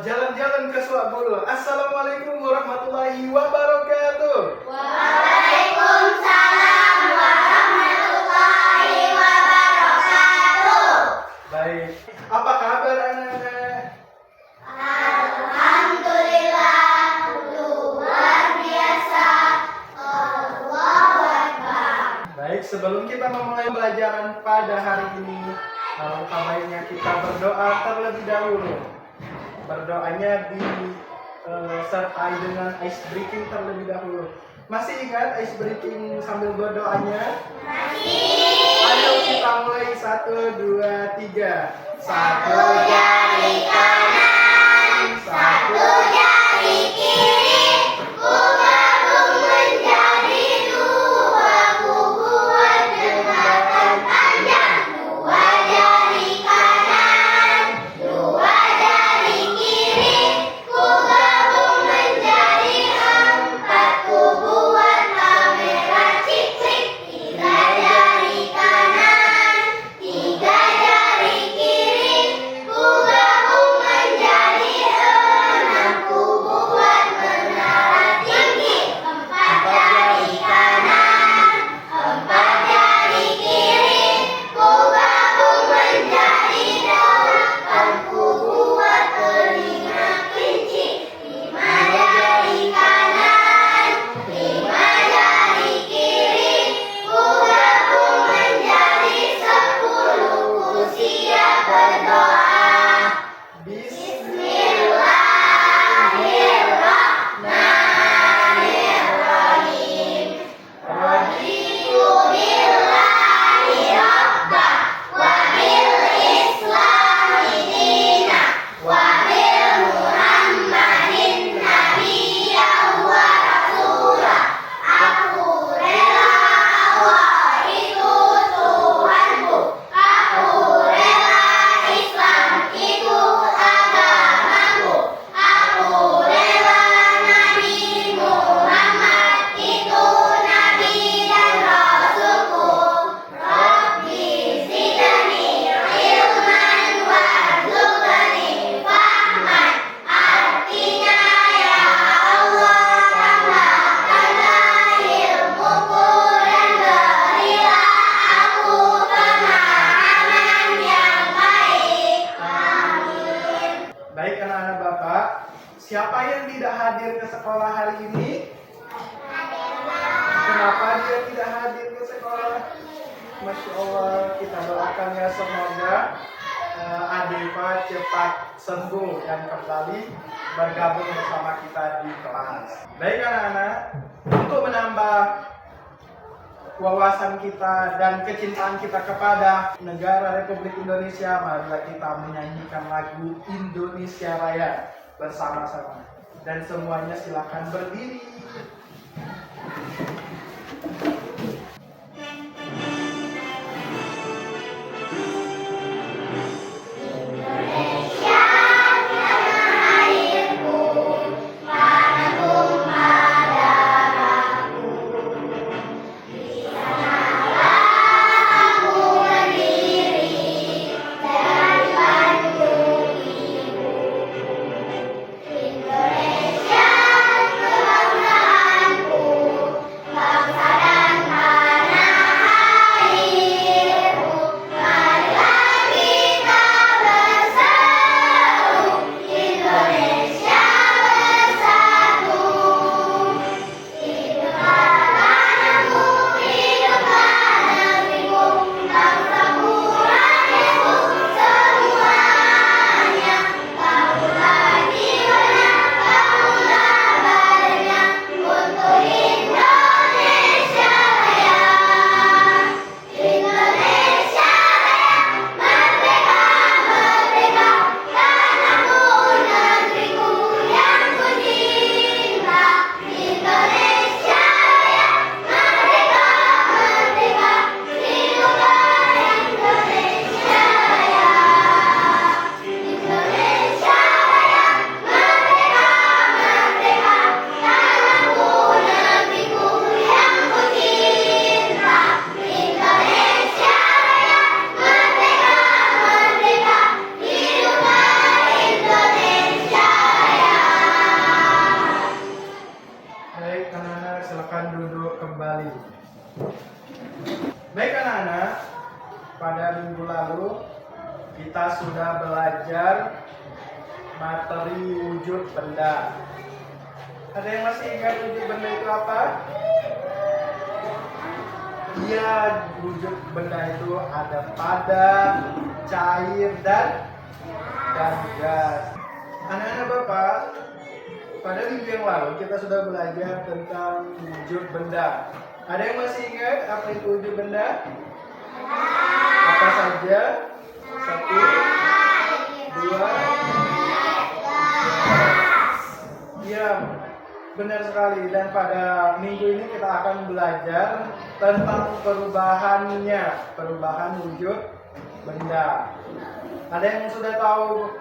Jalan-jalan ke Suak Bulu. Assalamualaikum warahmatullahi wabarakatuh. Waalaikumsalam warahmatullahi wabarakatuh. Baik, apa kabar anak-anak? Alhamdulillah, luar biasa. Allahu Akbar. Baik, sebelum kita memulai pelajaran pada hari ini, alangkah baiknya kita berdoa terlebih dahulu. Berdoanya disertai dengan ice breaking terlebih dahulu. Masih ingat ice breaking sambil berdoanya? Masih. Ayo kita mulai 1, 2, 3. Satu jari kanan, satu jari kiri, ku gabung menjadi dua, ku buat jembatan panjang. Dua jari kanan, dua jari kiri, ku gabung menjadi empat, ku buat kamera cik-cik. Tiga jari kanan, tiga jari kiri, ku gabung menjadi enam, ku buat menara tinggi. Empat jari kanan, empat jari kiri, ku gabung menjadi delapan, ku buat telinga kelinci. Lima jari kanan, lima jari kiri, ku gabung menjadi 10, ku siap berdoa. Bismillahirrahmanirrahim. Raditu billahi rabba, wa bil islami dina, wa bil muhammadin nabiyyan wa rasula. Aku rela Allah itu Tuhanku, aku rela Islam itu agamaku, aku rela Nabi Muhammad itu Nabi dan Rasulku. Rabbi zidni ilman warzuqni fahman. Artinya, ya Allah, tambahkanlah ilmuku dan berilah aku pemahaman yang baik. Amin. Baik anak-anak Bapak, siapa yang tidak hadir ke sekolah hari ini? Kenapa dia tidak hadir ke sekolah? Masya Allah, kita doakan ya semoga Adifa cepat sembuh dan kembali bergabung bersama kita di kelas. Baik anak-anak, untuk menambah wawasan kita dan kecintaan kita kepada negara Republik Indonesia, marilah kita menyanyikan lagu Indonesia Raya bersama-sama. Dan semuanya silakan berdiri. Indonesia tanah airku, tanah tumpah darahku. Di sanalah aku berdiri dari Bandung Ibu. Indonesia kebanggaan kembali. Baik anak-anak, pada minggu lalu kita sudah belajar materi wujud benda. Ada yang masih ingat wujud benda itu apa? Iya, wujud benda itu ada padat, cair, dan gas. Anak-anak Bapak, pada minggu yang lalu kita sudah belajar tentang wujud benda. Ada yang masih ingat apa itu wujud benda? Apa saja? 1, 2, ya, benar sekali. Dan pada minggu ini kita akan belajar tentang perubahan wujud benda. Ada yang sudah tahu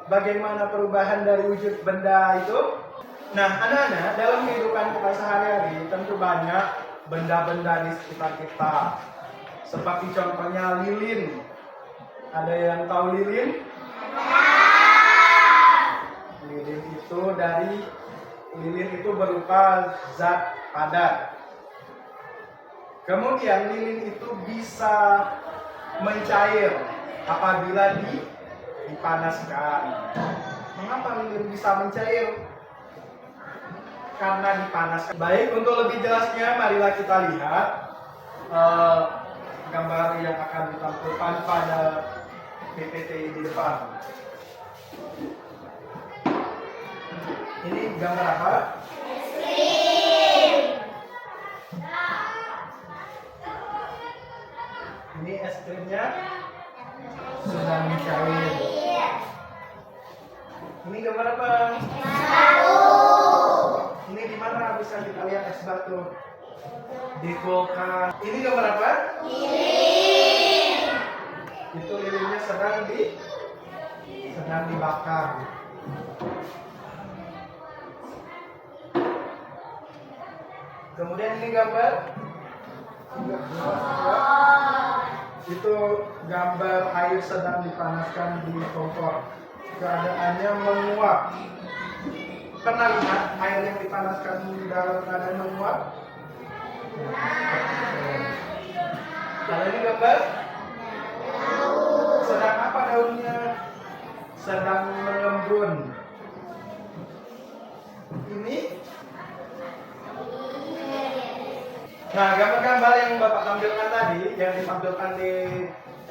bagaimana perubahan dari wujud benda itu? Nah, anak-anak, dalam kehidupan kita sehari-hari tentu banyak benda-benda di sekitar kita. Seperti contohnya lilin. Ada yang tahu lilin? Lilin itu berupa zat padat. Kemudian lilin itu bisa mencair apabila dipanaskan. Mengapa lilin bisa mencair? Karena dipanaskan. Baik, untuk lebih jelasnya marilah kita lihat gambar yang akan ditampilkan pada PPT di depan. Ini gambar apa? Ini es krimnya sudah mencair. Ini gambar apa? Ini di mana bisa kita lihat es batu? Di kulkas. Ini gambar apa? Lilin. Itu lilinnya sedang dibakar. Kemudian ini gambar. Itu gambar air sedang dipanaskan di kompor. Keadaannya menguap. Pernah lihat air yang dipanaskan dalam keadaan menguap? Kalau ini gambar sedang apa daunnya? Sedang mengembun. Ini. Nah, gambar-gambar yang Bapak tampilkan tadi, yang ditampilkan di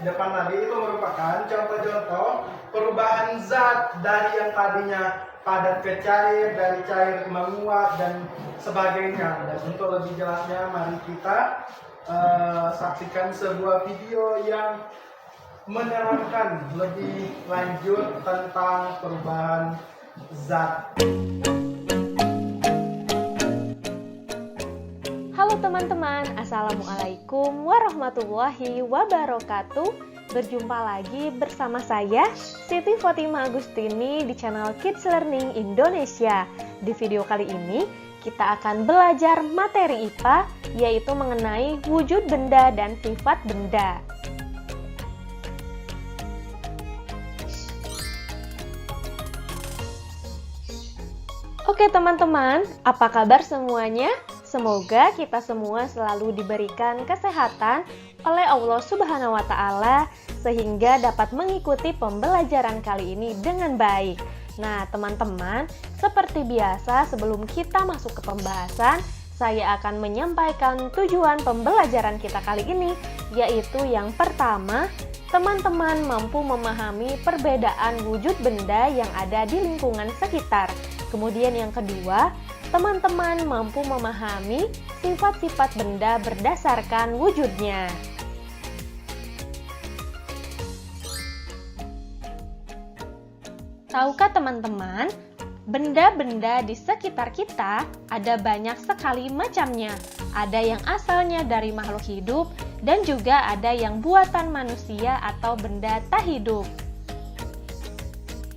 depan tadi itu merupakan contoh-contoh perubahan zat dari yang tadinya padat ke cair, dari cair ke menguap dan sebagainya. Dan untuk lebih jelasnya, mari kita saksikan sebuah video yang menerangkan lebih lanjut tentang perubahan zat. Halo teman-teman, Assalamualaikum warahmatullahi wabarakatuh. Berjumpa lagi bersama saya, Siti Fatimah Agustini di channel Kids Learning Indonesia. Di video kali ini, kita akan belajar materi IPA, yaitu mengenai wujud benda dan sifat benda. Oke teman-teman, apa kabar semuanya? Semoga kita semua selalu diberikan kesehatan oleh Allah Subhanahu wa Ta'ala sehingga dapat mengikuti pembelajaran kali ini dengan baik. Nah, teman-teman, seperti biasa sebelum kita masuk ke pembahasan, saya akan menyampaikan tujuan pembelajaran kita kali ini, yaitu yang pertama, teman-teman mampu memahami perbedaan wujud benda yang ada di lingkungan sekitar. Kemudian yang kedua, teman-teman mampu memahami sifat-sifat benda berdasarkan wujudnya. Tahukah teman-teman, benda-benda di sekitar kita ada banyak sekali macamnya. Ada yang asalnya dari makhluk hidup dan juga ada yang buatan manusia atau benda tak hidup.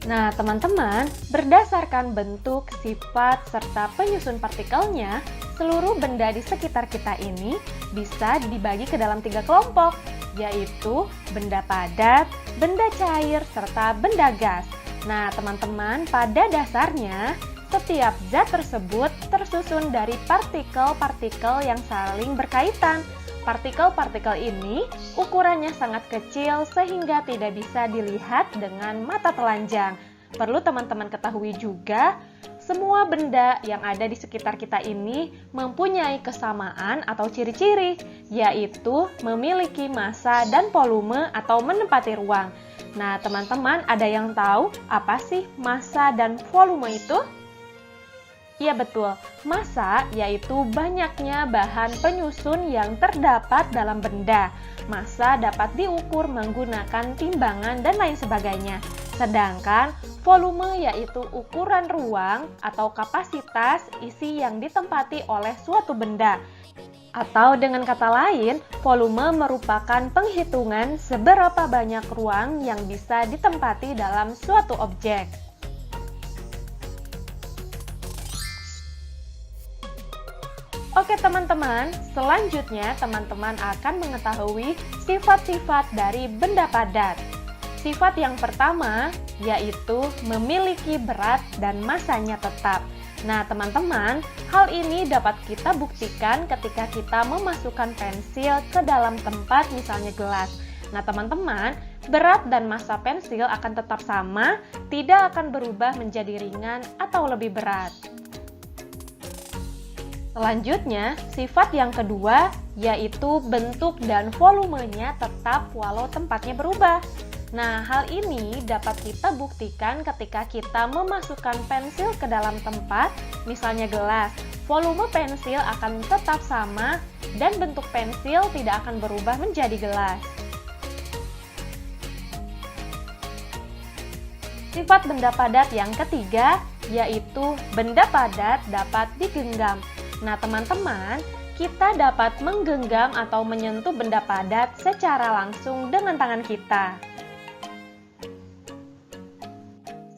Nah, teman-teman, berdasarkan bentuk, sifat, serta penyusun partikelnya, seluruh benda di sekitar kita ini bisa dibagi ke dalam 3 kelompok, yaitu benda padat, benda cair, serta benda gas. Nah, teman-teman, pada dasarnya, setiap zat tersebut tersusun dari partikel-partikel yang saling berkaitan. Partikel-partikel ini ukurannya sangat kecil sehingga tidak bisa dilihat dengan mata telanjang. Perlu teman-teman ketahui juga, semua benda yang ada di sekitar kita ini mempunyai kesamaan atau ciri-ciri, yaitu memiliki massa dan volume atau menempati ruang. Nah, teman-teman ada yang tahu apa sih massa dan volume itu? Iya betul, massa yaitu banyaknya bahan penyusun yang terdapat dalam benda. Massa dapat diukur menggunakan timbangan dan lain sebagainya. Sedangkan volume yaitu ukuran ruang atau kapasitas isi yang ditempati oleh suatu benda. Atau dengan kata lain, volume merupakan penghitungan seberapa banyak ruang yang bisa ditempati dalam suatu objek. Oke teman-teman, selanjutnya teman-teman akan mengetahui sifat-sifat dari benda padat. Sifat yang pertama yaitu memiliki berat dan massanya tetap. Nah teman-teman, hal ini dapat kita buktikan ketika kita memasukkan pensil ke dalam tempat misalnya gelas. Nah teman-teman, berat dan massa pensil akan tetap sama, tidak akan berubah menjadi ringan atau lebih berat. Selanjutnya, sifat yang kedua yaitu bentuk dan volumenya tetap walau tempatnya berubah. Nah, hal ini dapat kita buktikan ketika kita memasukkan pensil ke dalam tempat, misalnya gelas. Volume pensil akan tetap sama dan bentuk pensil tidak akan berubah menjadi gelas. Sifat benda padat yang ketiga yaitu benda padat dapat digenggam. Nah, teman-teman, kita dapat menggenggam atau menyentuh benda padat secara langsung dengan tangan kita.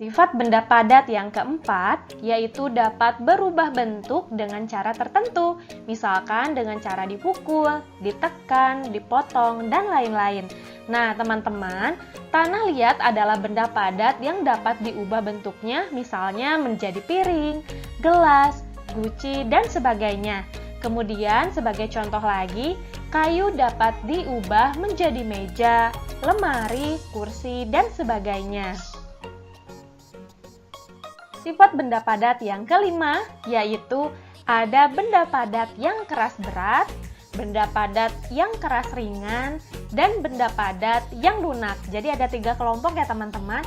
Sifat benda padat yang keempat yaitu dapat berubah bentuk dengan cara tertentu, misalkan dengan cara dipukul, ditekan, dipotong, dan lain-lain. Nah, teman-teman, tanah liat adalah benda padat yang dapat diubah bentuknya, misalnya menjadi piring, gelas, guci, dan sebagainya. Kemudian, sebagai contoh lagi, kayu dapat diubah menjadi meja, lemari, kursi, dan sebagainya. Sifat benda padat yang kelima yaitu ada benda padat yang keras berat, benda padat yang keras ringan, dan benda padat yang lunak. Jadi ada 3 kelompok ya teman-teman.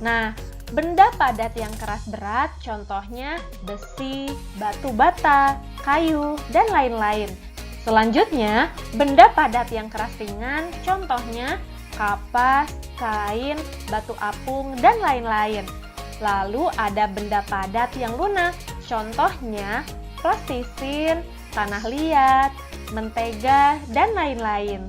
Nah, benda padat yang keras berat contohnya besi, batu bata, kayu, dan lain-lain. Selanjutnya, benda padat yang keras ringan contohnya kapas, kain, batu apung, dan lain-lain. Lalu ada benda padat yang lunak, contohnya plastisin, tanah liat, mentega, dan lain-lain.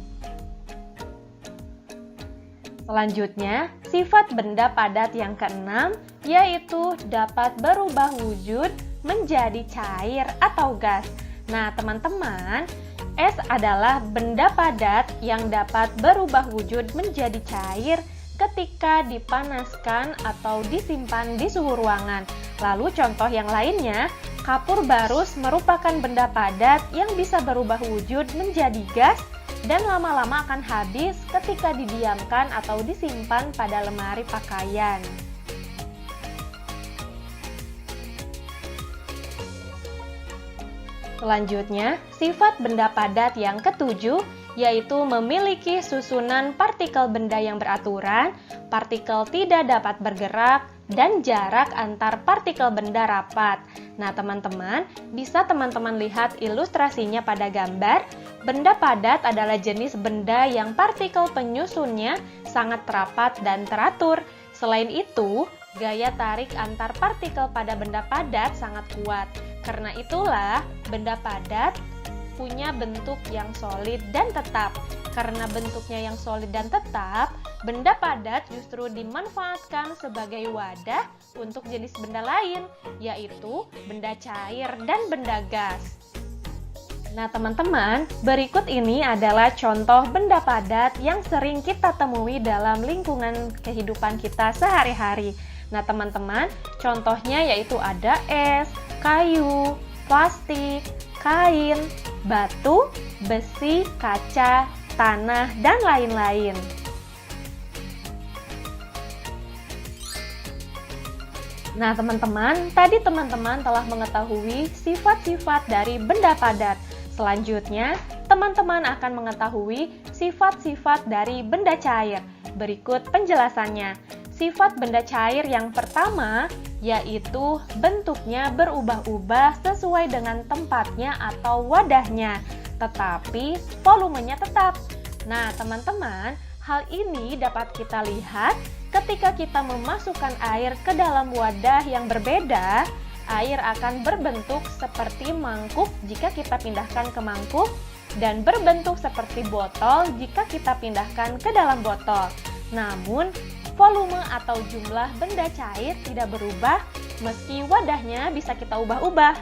Selanjutnya, sifat benda padat yang keenam yaitu dapat berubah wujud menjadi cair atau gas. Nah, teman-teman, es adalah benda padat yang dapat berubah wujud menjadi cair ketika dipanaskan atau disimpan di suhu ruangan. Lalu contoh yang lainnya, kapur barus merupakan benda padat yang bisa berubah wujud menjadi gas dan lama-lama akan habis ketika didiamkan atau disimpan pada lemari pakaian. Selanjutnya, sifat benda padat yang ketujuh yaitu memiliki susunan partikel benda yang beraturan, partikel tidak dapat bergerak, dan jarak antar partikel benda rapat. Nah, teman-teman, bisa teman-teman lihat ilustrasinya pada gambar. Benda padat adalah jenis benda yang partikel penyusunnya sangat rapat dan teratur. Selain itu, gaya tarik antar partikel pada benda padat sangat kuat. Karena itulah, benda padat punya bentuk yang solid dan tetap. Karena bentuknya yang solid dan tetap, benda padat justru dimanfaatkan sebagai wadah untuk jenis benda lain, yaitu benda cair dan benda gas. Nah, teman-teman, berikut ini adalah contoh benda padat yang sering kita temui dalam lingkungan kehidupan kita sehari-hari. Nah, teman-teman, contohnya yaitu ada es, kayu, plastik, kain, batu, besi, kaca, tanah, dan lain-lain. Nah, teman-teman, tadi teman-teman telah mengetahui sifat-sifat dari benda padat. Selanjutnya, teman-teman akan mengetahui sifat-sifat dari benda cair. Berikut penjelasannya. Sifat benda cair yang pertama yaitu bentuknya berubah-ubah sesuai dengan tempatnya atau wadahnya, tetapi volumenya tetap. Nah, teman-teman, hal ini dapat kita lihat ketika kita memasukkan air ke dalam wadah yang berbeda. Air akan berbentuk seperti mangkuk jika kita pindahkan ke mangkuk, dan berbentuk seperti botol jika kita pindahkan ke dalam botol. Namun, volume atau jumlah benda cair tidak berubah meski wadahnya bisa kita ubah-ubah.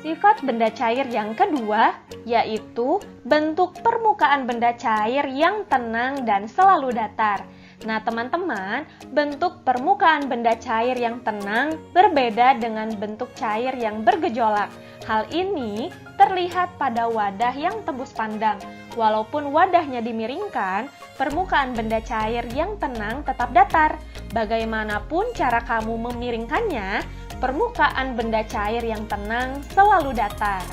Sifat benda cair yang kedua yaitu bentuk permukaan benda cair yang tenang dan selalu datar. Nah, teman-teman, bentuk permukaan benda cair yang tenang berbeda dengan bentuk cair yang bergejolak. Hal ini terlihat pada wadah yang tembus pandang. Walaupun wadahnya dimiringkan, permukaan benda cair yang tenang tetap datar. Bagaimanapun cara kamu memiringkannya, permukaan benda cair yang tenang selalu datar.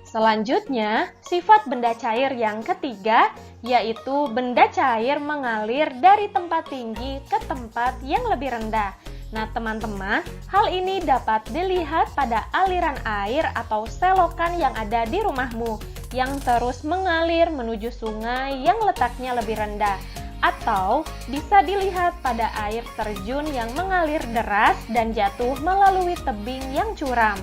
Selanjutnya, sifat benda cair yang ketiga yaitu benda cair mengalir dari tempat tinggi ke tempat yang lebih rendah. Nah, teman-teman, hal ini dapat dilihat pada aliran air atau selokan yang ada di rumahmu yang terus mengalir menuju sungai yang letaknya lebih rendah. Atau bisa dilihat pada air terjun yang mengalir deras dan jatuh melalui tebing yang curam.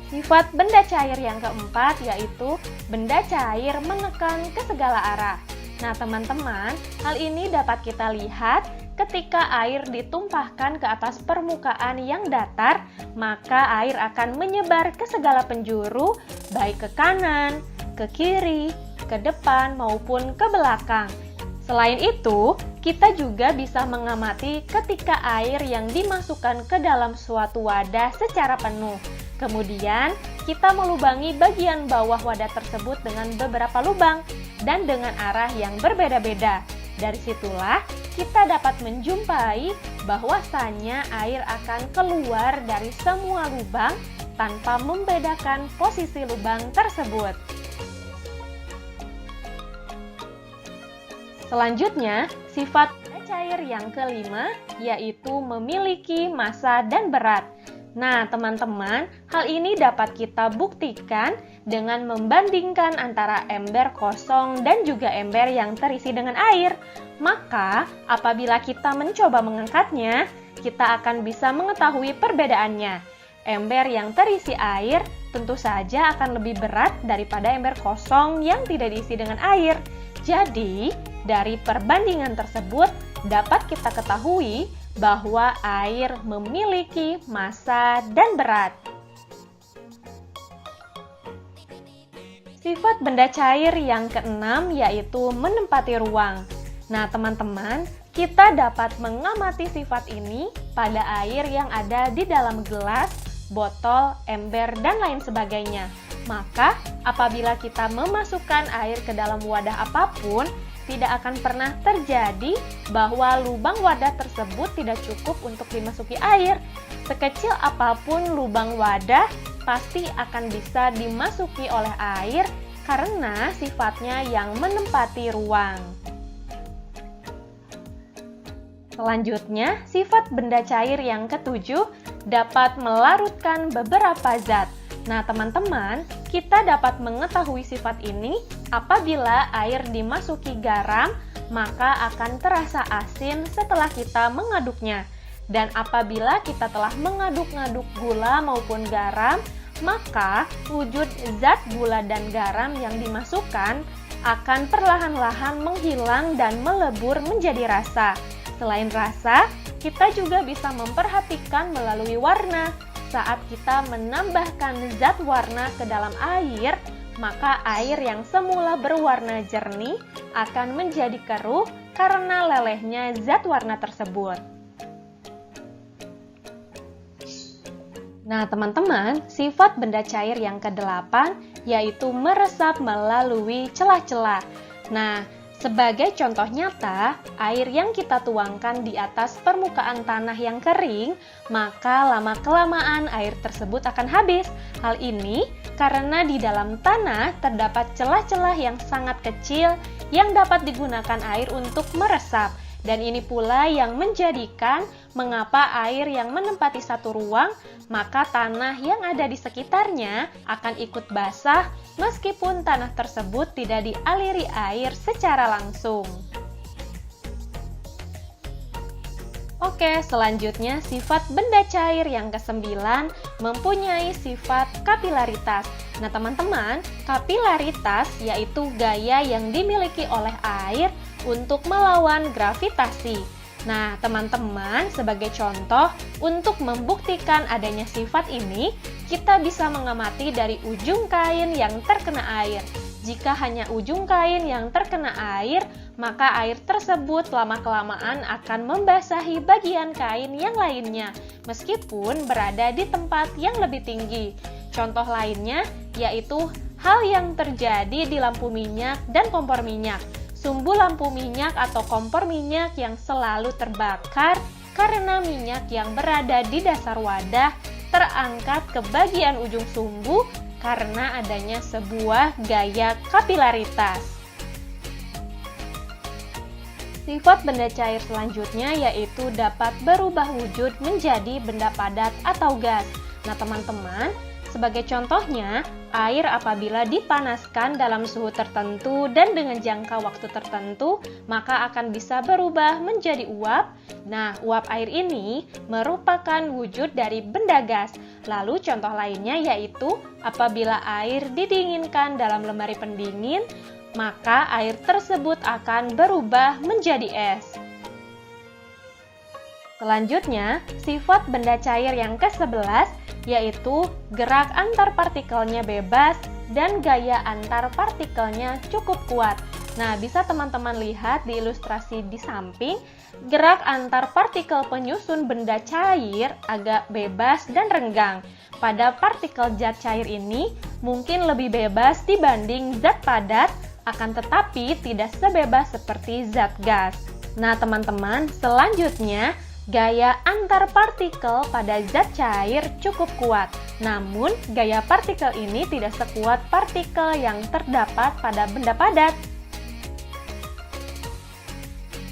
Sifat benda cair yang keempat yaitu benda cair mengekang ke segala arah. Nah, teman-teman, hal ini dapat kita lihat ketika air ditumpahkan ke atas permukaan yang datar, maka air akan menyebar ke segala penjuru, baik ke kanan, ke kiri, ke depan, maupun ke belakang. Selain itu, kita juga bisa mengamati ketika air yang dimasukkan ke dalam suatu wadah secara penuh. Kemudian, kita melubangi bagian bawah wadah tersebut dengan beberapa lubang dan dengan arah yang berbeda-beda. Dari situlah kita dapat menjumpai bahwasannya air akan keluar dari semua lubang tanpa membedakan posisi lubang tersebut. Selanjutnya, sifat benda cair yang kelima yaitu memiliki massa dan berat. Nah, teman-teman, hal ini dapat kita buktikan dengan membandingkan antara ember kosong dan juga ember yang terisi dengan air. Maka, apabila kita mencoba mengangkatnya, kita akan bisa mengetahui perbedaannya. Ember yang terisi air tentu saja akan lebih berat daripada ember kosong yang tidak diisi dengan air. Jadi, dari perbandingan tersebut dapat kita ketahui bahwa air memiliki massa dan berat. Sifat benda cair yang keenam yaitu menempati ruang. Nah, teman-teman, kita dapat mengamati sifat ini pada air yang ada di dalam gelas, botol, ember, dan lain sebagainya. Maka, apabila kita memasukkan air ke dalam wadah apapun, tidak akan pernah terjadi bahwa lubang wadah tersebut tidak cukup untuk dimasuki air. Sekecil apapun lubang wadah, pasti akan bisa dimasuki oleh air karena sifatnya yang menempati ruang. Selanjutnya, sifat benda cair yang ketujuh dapat melarutkan beberapa zat. Nah, teman-teman, kita dapat mengetahui sifat ini apabila air dimasuki garam, maka akan terasa asin setelah kita mengaduknya. Dan apabila kita telah mengaduk-ngaduk gula maupun garam, maka wujud zat gula dan garam yang dimasukkan akan perlahan-lahan menghilang dan melebur menjadi rasa. Selain rasa, kita juga bisa memperhatikan melalui warna. Saat kita menambahkan zat warna ke dalam air, maka air yang semula berwarna jernih akan menjadi keruh karena lelehnya zat warna tersebut. Nah, teman-teman, sifat benda cair yang ke-8 yaitu meresap melalui celah-celah. Nah, sebagai contoh nyata, air yang kita tuangkan di atas permukaan tanah yang kering, maka lama-kelamaan air tersebut akan habis. Hal ini karena di dalam tanah terdapat celah-celah yang sangat kecil yang dapat digunakan air untuk meresap. Dan ini pula yang menjadikan mengapa air yang menempati satu ruang, maka tanah yang ada di sekitarnya akan ikut basah meskipun tanah tersebut tidak dialiri air secara langsung. Oke, selanjutnya sifat benda cair yang ke-9 mempunyai sifat kapilaritas. Nah, teman-teman, kapilaritas yaitu gaya yang dimiliki oleh air untuk melawan gravitasi. Nah, teman-teman, sebagai contoh, untuk membuktikan adanya sifat ini, kita bisa mengamati dari ujung kain yang terkena air. Jika hanya ujung kain yang terkena air, maka air tersebut lama-kelamaan akan membasahi bagian kain yang lainnya, meskipun berada di tempat yang lebih tinggi. Contoh lainnya yaitu hal yang terjadi di lampu minyak dan kompor minyak. Sumbu lampu minyak atau kompor minyak yang selalu terbakar karena minyak yang berada di dasar wadah terangkat ke bagian ujung sumbu karena adanya sebuah gaya kapilaritas. Sifat benda cair selanjutnya yaitu dapat berubah wujud menjadi benda padat atau gas. Nah, teman-teman, sebagai contohnya, air apabila dipanaskan dalam suhu tertentu dan dengan jangka waktu tertentu, maka akan bisa berubah menjadi uap. Nah, uap air ini merupakan wujud dari benda gas. Lalu contoh lainnya yaitu apabila air didinginkan dalam lemari pendingin, maka air tersebut akan berubah menjadi es. Selanjutnya, sifat benda cair yang ke-11 yaitu gerak antar partikelnya bebas dan gaya antar partikelnya cukup kuat. Nah, bisa teman-teman lihat di ilustrasi di samping, gerak antar partikel penyusun benda cair agak bebas dan renggang. Pada partikel zat cair ini mungkin lebih bebas dibanding zat padat, akan tetapi tidak sebebas seperti zat gas. Nah, teman-teman, selanjutnya gaya antar partikel pada zat cair cukup kuat, namun gaya partikel ini tidak sekuat partikel yang terdapat pada benda padat.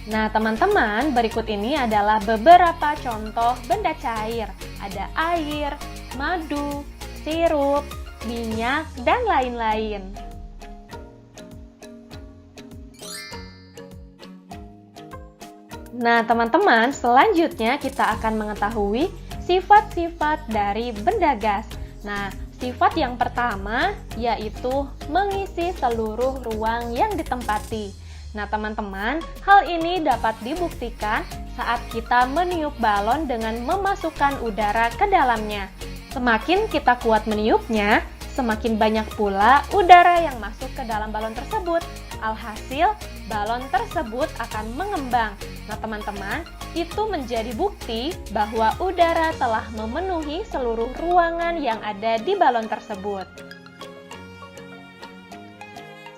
Nah, teman-teman, berikut ini adalah beberapa contoh benda cair. Ada air, madu, sirup, minyak, dan lain-lain. Nah, teman-teman, selanjutnya kita akan mengetahui sifat-sifat dari benda gas. Nah, sifat yang pertama yaitu mengisi seluruh ruang yang ditempati. Nah, teman-teman, hal ini dapat dibuktikan saat kita meniup balon dengan memasukkan udara ke dalamnya. Semakin kita kuat meniupnya, semakin banyak pula udara yang masuk ke dalam balon tersebut. Alhasil, balon tersebut akan mengembang. Nah, teman-teman, itu menjadi bukti bahwa udara telah memenuhi seluruh ruangan yang ada di balon tersebut.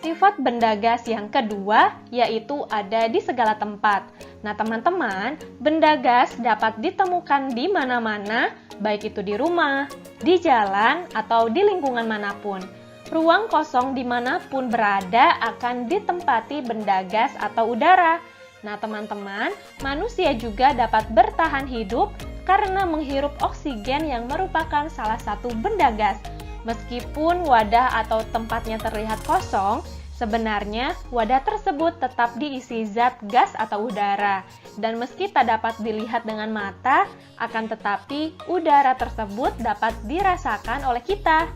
Sifat benda gas yang kedua yaitu ada di segala tempat. Nah, teman-teman, benda gas dapat ditemukan di mana-mana, baik itu di rumah, di jalan, atau di lingkungan manapun. Ruang kosong dimanapun berada akan ditempati benda gas atau udara. Nah, teman-teman, manusia juga dapat bertahan hidup karena menghirup oksigen yang merupakan salah satu benda gas. Meskipun wadah atau tempatnya terlihat kosong, sebenarnya wadah tersebut tetap diisi zat gas atau udara. Dan meski tak dapat dilihat dengan mata, akan tetapi udara tersebut dapat dirasakan oleh kita.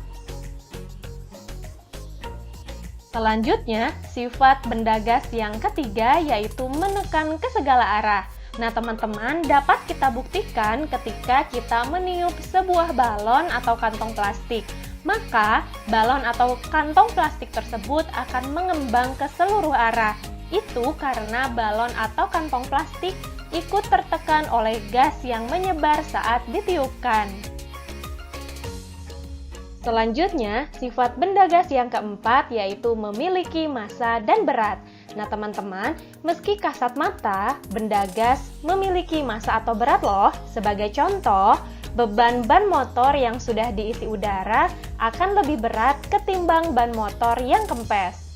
Selanjutnya, sifat benda gas yang ketiga yaitu menekan ke segala arah. Nah, teman-teman, dapat kita buktikan ketika kita meniup sebuah balon atau kantong plastik. maka balon atau kantong plastik tersebut akan mengembang ke seluruh arah. Itu karena balon atau kantong plastik ikut tertekan oleh gas yang menyebar saat ditiupkan. Selanjutnya, sifat benda gas yang keempat yaitu memiliki massa dan berat. Nah teman-teman, meski kasat mata, benda gas memiliki massa atau berat loh. Sebagai contoh, beban ban motor yang sudah diisi udara akan lebih berat ketimbang ban motor yang kempes.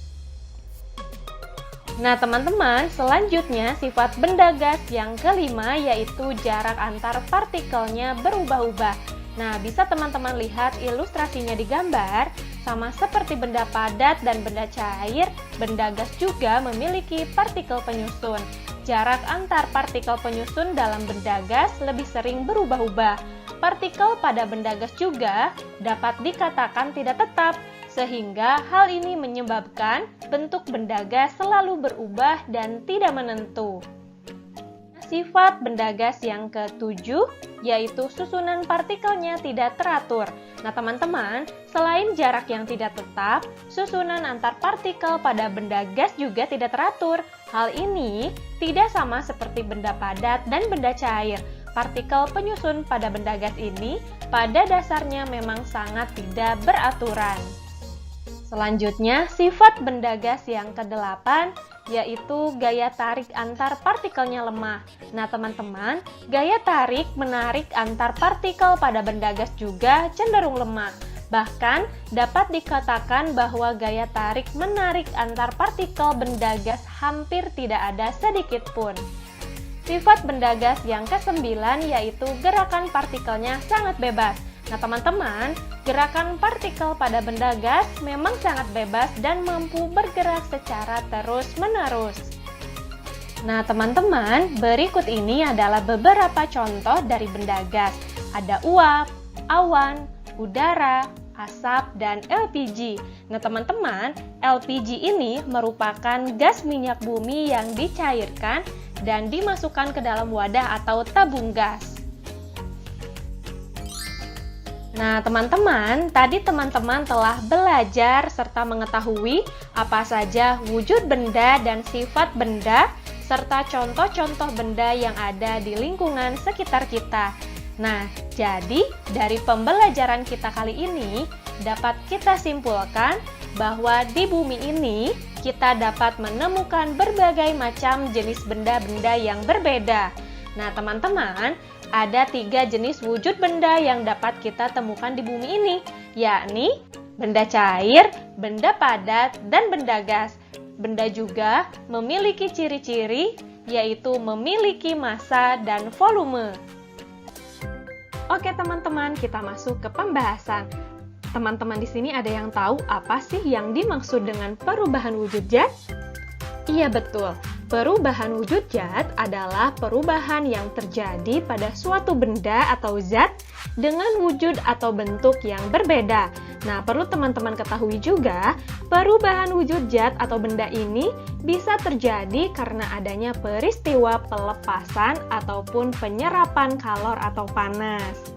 Nah teman-teman, selanjutnya sifat benda gas yang kelima yaitu jarak antar partikelnya berubah-ubah. Nah, bisa teman-teman lihat ilustrasinya di gambar, sama seperti benda padat dan benda cair, benda gas juga memiliki partikel penyusun. Jarak antar partikel penyusun dalam benda gas lebih sering berubah-ubah. Partikel pada benda gas juga dapat dikatakan tidak tetap, sehingga hal ini menyebabkan bentuk benda gas selalu berubah dan tidak menentu. Sifat benda gas yang ketujuh yaitu susunan partikelnya tidak teratur. Nah teman-teman, selain jarak yang tidak tetap, susunan antar partikel pada benda gas juga tidak teratur. Hal ini tidak sama seperti benda padat dan benda cair. Partikel penyusun pada benda gas ini pada dasarnya memang sangat tidak beraturan. Selanjutnya, sifat benda gas yang kedelapan yaitu gaya tarik antar partikelnya lemah. Nah teman-teman, gaya tarik menarik antar partikel pada benda gas juga cenderung lemah. Bahkan dapat dikatakan bahwa gaya tarik menarik antar partikel benda gas hampir tidak ada sedikit pun. Sifat benda gas yang kesembilan yaitu gerakan partikelnya sangat bebas. Nah teman-teman, gerakan partikel pada benda gas memang sangat bebas dan mampu bergerak secara terus-menerus. Nah teman-teman, berikut ini adalah beberapa contoh dari benda gas. Ada uap, awan, udara, asap, dan LPG. Nah teman-teman, LPG ini merupakan gas minyak bumi yang dicairkan dan dimasukkan ke dalam wadah atau tabung gas. Nah teman-teman, tadi teman-teman telah belajar serta mengetahui apa saja wujud benda dan sifat benda, serta contoh-contoh benda yang ada di lingkungan sekitar kita. Nah, jadi dari pembelajaran kita kali ini, dapat kita simpulkan bahwa di bumi ini, kita dapat menemukan berbagai macam jenis benda-benda yang berbeda. Nah teman-teman, ada 3 jenis wujud benda yang dapat kita temukan di bumi ini, yakni benda cair, benda padat, dan benda gas. Benda juga memiliki ciri-ciri, yaitu memiliki massa dan volume. Oke teman-teman, kita masuk ke pembahasan. Teman-teman di sini ada yang tahu apa sih yang dimaksud dengan perubahan wujud zat? Iya betul. Perubahan wujud zat adalah perubahan yang terjadi pada suatu benda atau zat dengan wujud atau bentuk yang berbeda. Nah, perlu teman-teman ketahui juga, perubahan wujud zat atau benda ini bisa terjadi karena adanya peristiwa pelepasan ataupun penyerapan kalor atau panas.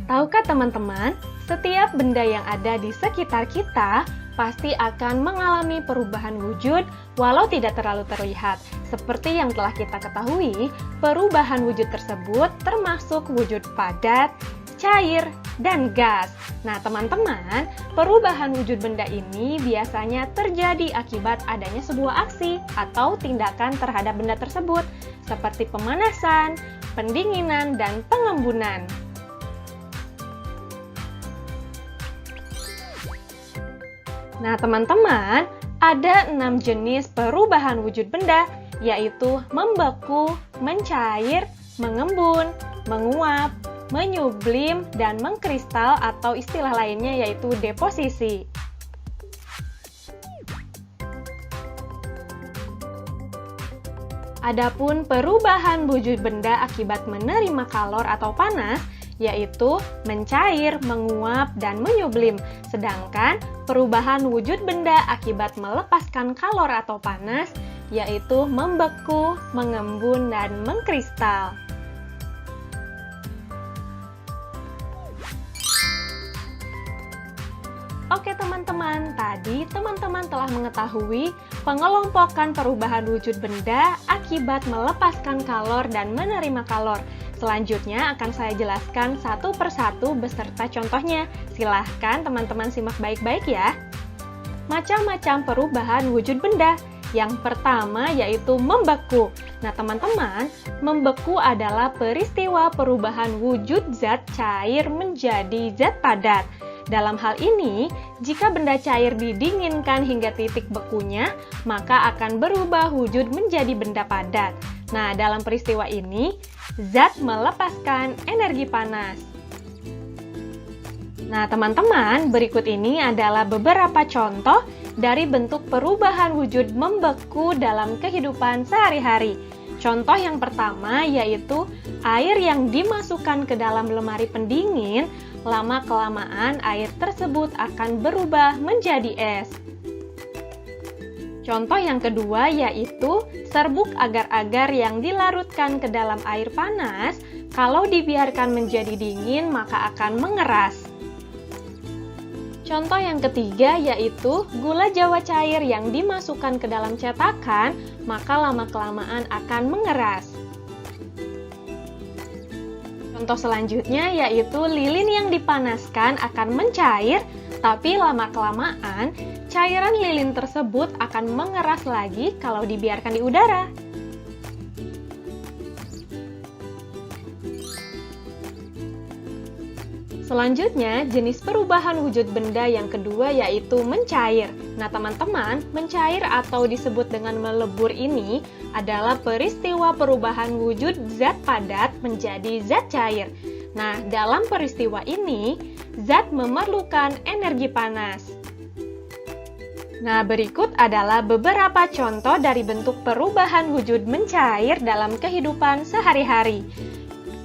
Tahukah teman-teman, setiap benda yang ada di sekitar kita pasti akan mengalami perubahan wujud walau tidak terlalu terlihat. Seperti yang telah kita ketahui, perubahan wujud tersebut termasuk wujud padat, cair, dan gas. Nah teman-teman, perubahan wujud benda ini biasanya terjadi akibat adanya sebuah aksi atau tindakan terhadap benda tersebut, seperti pemanasan, pendinginan, dan pengembunan. Nah teman-teman, ada 6 jenis perubahan wujud benda, yaitu membeku, mencair, mengembun, menguap, menyublim, dan mengkristal atau istilah lainnya yaitu deposisi. Adapun perubahan wujud benda akibat menerima kalor atau panas, yaitu mencair, menguap, dan menyublim. Sedangkan perubahan wujud benda akibat melepaskan kalor atau panas, yaitu membeku, mengembun, dan mengkristal. Oke teman-teman, tadi teman-teman telah mengetahui pengelompokan perubahan wujud benda akibat melepaskan kalor dan menerima kalor. Selanjutnya akan saya jelaskan satu persatu beserta contohnya. Silahkan teman-teman simak baik-baik ya. Macam-macam perubahan wujud benda. Yang pertama yaitu membeku. Nah teman-teman, membeku adalah peristiwa perubahan wujud zat cair menjadi zat padat. Dalam hal ini, jika benda cair didinginkan hingga titik bekunya, maka akan berubah wujud menjadi benda padat. Nah, dalam peristiwa ini, zat melepaskan energi panas. Nah, teman-teman, berikut ini adalah beberapa contoh dari bentuk perubahan wujud membeku dalam kehidupan sehari-hari. Contoh yang pertama yaitu air yang dimasukkan ke dalam lemari pendingin, lama-kelamaan air tersebut akan berubah menjadi es. Contoh yang kedua yaitu serbuk agar-agar yang dilarutkan ke dalam air panas, kalau dibiarkan menjadi dingin maka akan mengeras. Contoh yang ketiga yaitu gula jawa cair yang dimasukkan ke dalam cetakan, maka lama-kelamaan akan mengeras. Contoh selanjutnya yaitu lilin yang dipanaskan akan mencair, tapi lama-kelamaan cairan lilin tersebut akan mengeras lagi kalau dibiarkan di udara. Selanjutnya, jenis perubahan wujud benda yang kedua yaitu mencair. Nah, teman-teman, mencair atau disebut dengan melebur ini adalah peristiwa perubahan wujud zat padat menjadi zat cair. Nah, dalam peristiwa ini, zat memerlukan energi panas. Nah, berikut adalah beberapa contoh dari bentuk perubahan wujud mencair dalam kehidupan sehari-hari.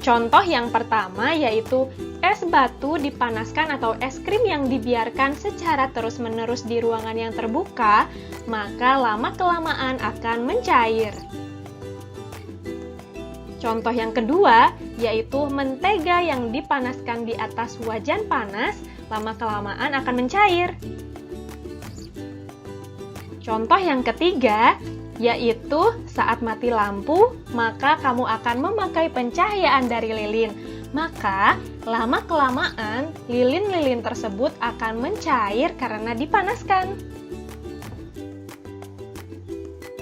Contoh yang pertama yaitu es batu dipanaskan atau es krim yang dibiarkan secara terus-menerus di ruangan yang terbuka, maka lama-kelamaan akan mencair. Contoh yang kedua yaitu mentega yang dipanaskan di atas wajan panas, lama-kelamaan akan mencair. Contoh yang ketiga yaitu saat mati lampu, maka kamu akan memakai pencahayaan dari lilin. Maka, lama-kelamaan lilin-lilin tersebut akan mencair karena dipanaskan.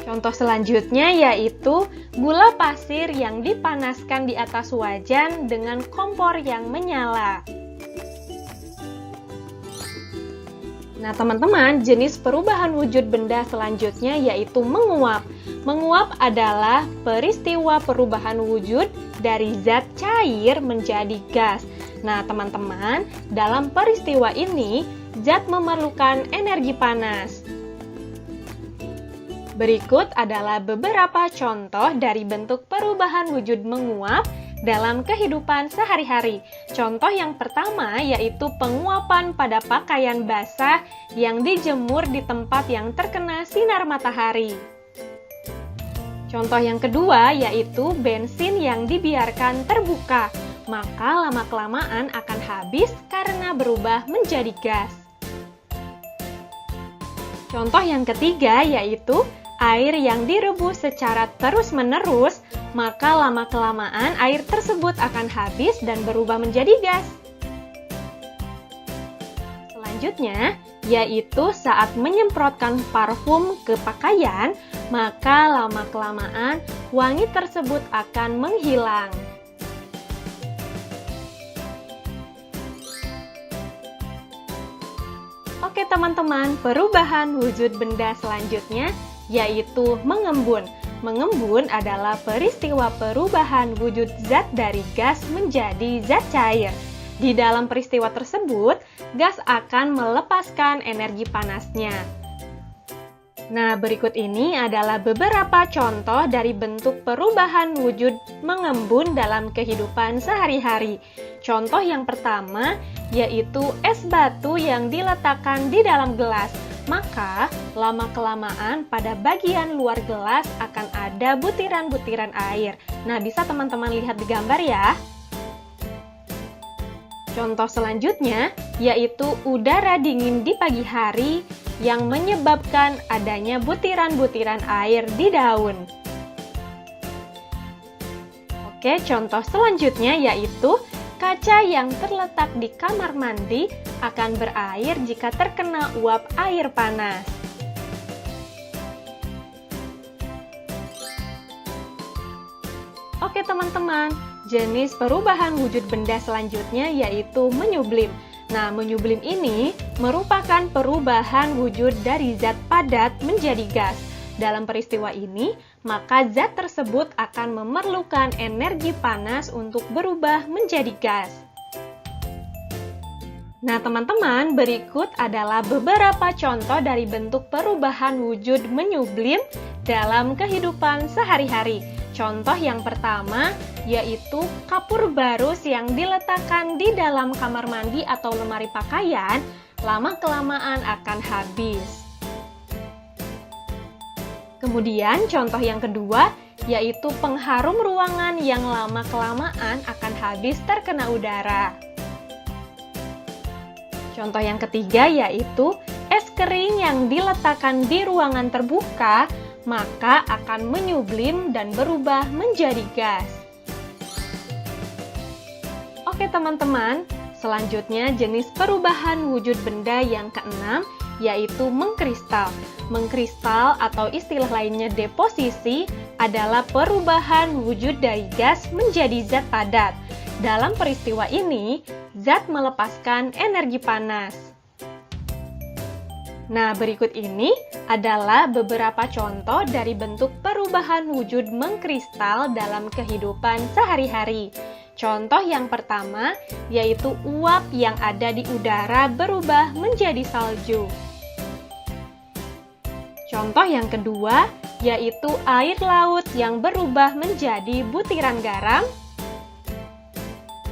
Contoh selanjutnya yaitu gula pasir yang dipanaskan di atas wajan dengan kompor yang menyala. Nah, teman-teman, jenis perubahan wujud benda selanjutnya yaitu menguap. Menguap adalah peristiwa perubahan wujud dari zat cair menjadi gas. Nah, teman-teman, dalam peristiwa ini, zat memerlukan energi panas. Berikut adalah beberapa contoh dari bentuk perubahan wujud menguap dalam kehidupan sehari-hari. Contoh yang pertama yaitu penguapan pada pakaian basah yang dijemur di tempat yang terkena sinar matahari. Contoh yang kedua yaitu bensin yang dibiarkan terbuka, maka lama-kelamaan akan habis karena berubah menjadi gas. Contoh yang ketiga yaitu air yang direbus secara terus-menerus, maka lama-kelamaan air tersebut akan habis dan berubah menjadi gas. Selanjutnya, yaitu saat menyemprotkan parfum ke pakaian, maka lama-kelamaan wangi tersebut akan menghilang. Oke teman-teman, perubahan wujud benda selanjutnya yaitu mengembun. Mengembun adalah peristiwa perubahan wujud zat dari gas menjadi zat cair. Di dalam peristiwa tersebut, gas akan melepaskan energi panasnya. Nah, berikut ini adalah beberapa contoh dari bentuk perubahan wujud mengembun dalam kehidupan sehari-hari. Contoh yang pertama yaitu es batu yang diletakkan di dalam gelas. Maka, lama-kelamaan pada bagian luar gelas akan ada butiran-butiran air. Nah, bisa teman-teman lihat di gambar ya. Contoh selanjutnya yaitu udara dingin di pagi hari yang menyebabkan adanya butiran-butiran air di daun. Oke, contoh selanjutnya yaitu kaca yang terletak di kamar mandi akan berair jika terkena uap air panas. Oke teman-teman, jenis perubahan wujud benda selanjutnya yaitu menyublim. Nah, menyublim ini merupakan perubahan wujud dari zat padat menjadi gas. Dalam peristiwa ini, maka zat tersebut akan memerlukan energi panas untuk berubah menjadi gas. Nah, teman-teman, berikut adalah beberapa contoh dari bentuk perubahan wujud menyublim dalam kehidupan sehari-hari. Contoh yang pertama yaitu kapur barus yang diletakkan di dalam kamar mandi atau lemari pakaian, lama-kelamaan akan habis. Kemudian contoh yang kedua yaitu pengharum ruangan yang lama-kelamaan akan habis terkena udara. Contoh yang ketiga yaitu es kering yang diletakkan di ruangan terbuka, maka akan menyublim dan berubah menjadi gas. Oke teman-teman, selanjutnya jenis perubahan wujud benda yang keenam yaitu mengkristal. Mengkristal atau istilah lainnya deposisi adalah perubahan wujud dari gas menjadi zat padat. Dalam peristiwa ini, zat melepaskan energi panas. Nah, berikut ini adalah beberapa contoh dari bentuk perubahan wujud mengkristal dalam kehidupan sehari-hari. Contoh yang pertama yaitu uap yang ada di udara berubah menjadi salju. Contoh yang kedua yaitu air laut yang berubah menjadi butiran garam.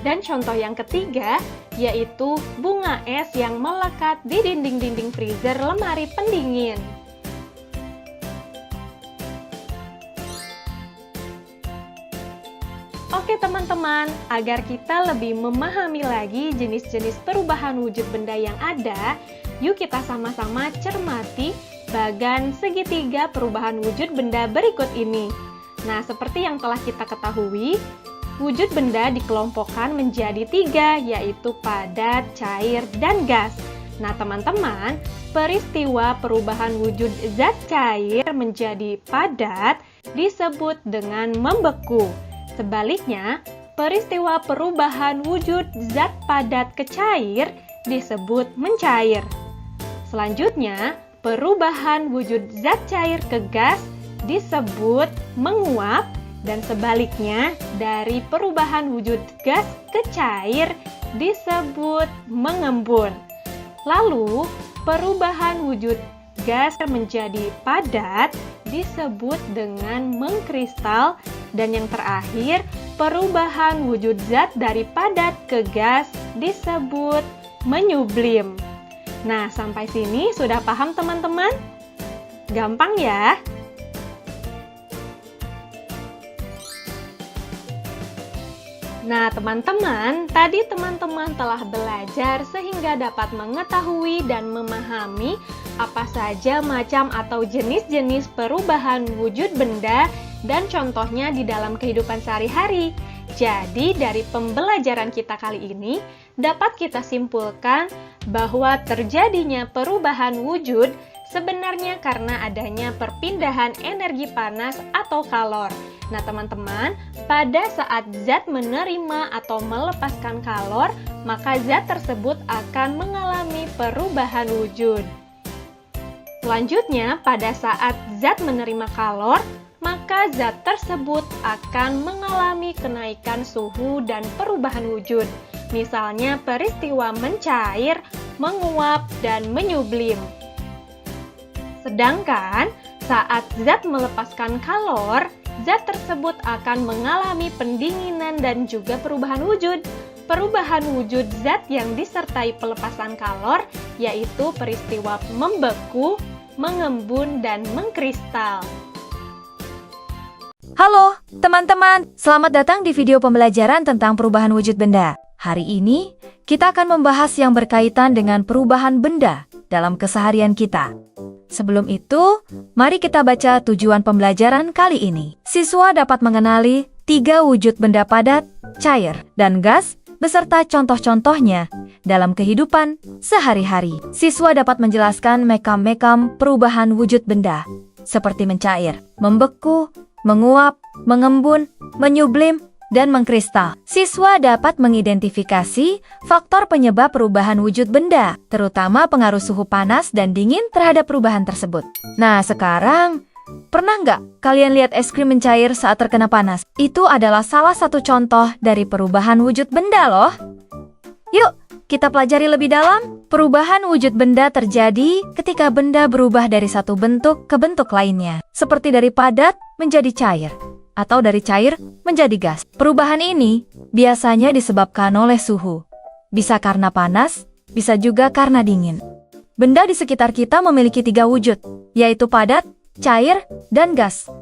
Dan contoh yang ketiga yaitu bunga es yang melekat di dinding-dinding freezer lemari pendingin. Oke teman-teman, agar kita lebih memahami lagi jenis-jenis perubahan wujud benda yang ada, yuk kita sama-sama cermati bagan segitiga perubahan wujud benda berikut ini. Nah, seperti yang telah kita ketahui, wujud benda dikelompokkan menjadi 3, yaitu padat, cair, dan gas. Nah, teman-teman, peristiwa perubahan wujud zat cair menjadi padat disebut dengan membeku. Sebaliknya, peristiwa perubahan wujud zat padat ke cair disebut mencair. Selanjutnya, perubahan wujud zat cair ke gas disebut menguap. Dan sebaliknya, dari perubahan wujud gas ke cair disebut mengembun. Lalu, perubahan wujud gas menjadi padat disebut dengan mengkristal. Dan yang terakhir, perubahan wujud zat dari padat ke gas disebut menyublim. Nah, sampai sini sudah paham teman-teman? Gampang ya? Nah, teman-teman, tadi teman-teman telah belajar sehingga dapat mengetahui dan memahami apa saja macam atau jenis-jenis perubahan wujud benda dan contohnya di dalam kehidupan sehari-hari. Jadi, dari pembelajaran kita kali ini, dapat kita simpulkan bahwa terjadinya perubahan wujud sebenarnya karena adanya perpindahan energi panas atau kalor. Nah, teman-teman, pada saat zat menerima atau melepaskan kalor, maka zat tersebut akan mengalami perubahan wujud. Selanjutnya, pada saat zat menerima kalor, maka zat tersebut akan mengalami kenaikan suhu dan perubahan wujud. Misalnya peristiwa mencair, menguap, dan menyublim. Sedangkan saat zat melepaskan kalor, zat tersebut akan mengalami pendinginan dan juga perubahan wujud. Perubahan wujud zat yang disertai pelepasan kalor yaitu peristiwa membeku, mengembun, dan mengkristal. Halo, teman-teman. Selamat datang di video pembelajaran tentang perubahan wujud benda. Hari ini, kita akan membahas yang berkaitan dengan perubahan benda dalam keseharian kita. Sebelum itu, mari kita baca tujuan pembelajaran kali ini. Siswa dapat mengenali 3 wujud benda padat, cair, dan gas beserta contoh-contohnya dalam kehidupan sehari-hari. Siswa dapat menjelaskan mekam-mekam perubahan wujud benda, seperti mencair, membeku, menguap, mengembun, menyublim, dan mengkristal. Siswa dapat mengidentifikasi faktor penyebab perubahan wujud benda, terutama pengaruh suhu panas dan dingin terhadap perubahan tersebut. Nah, sekarang, pernah nggak kalian lihat es krim mencair saat terkena panas? Itu adalah salah satu contoh dari perubahan wujud benda loh. Yuk, kita pelajari lebih dalam. Perubahan wujud benda terjadi ketika benda berubah dari satu bentuk ke bentuk lainnya, seperti dari padat menjadi cair, atau dari cair menjadi gas. Perubahan ini biasanya disebabkan oleh suhu. Bisa karena panas, bisa juga karena dingin. Benda di sekitar kita memiliki 3 wujud, yaitu padat, cair, dan gas.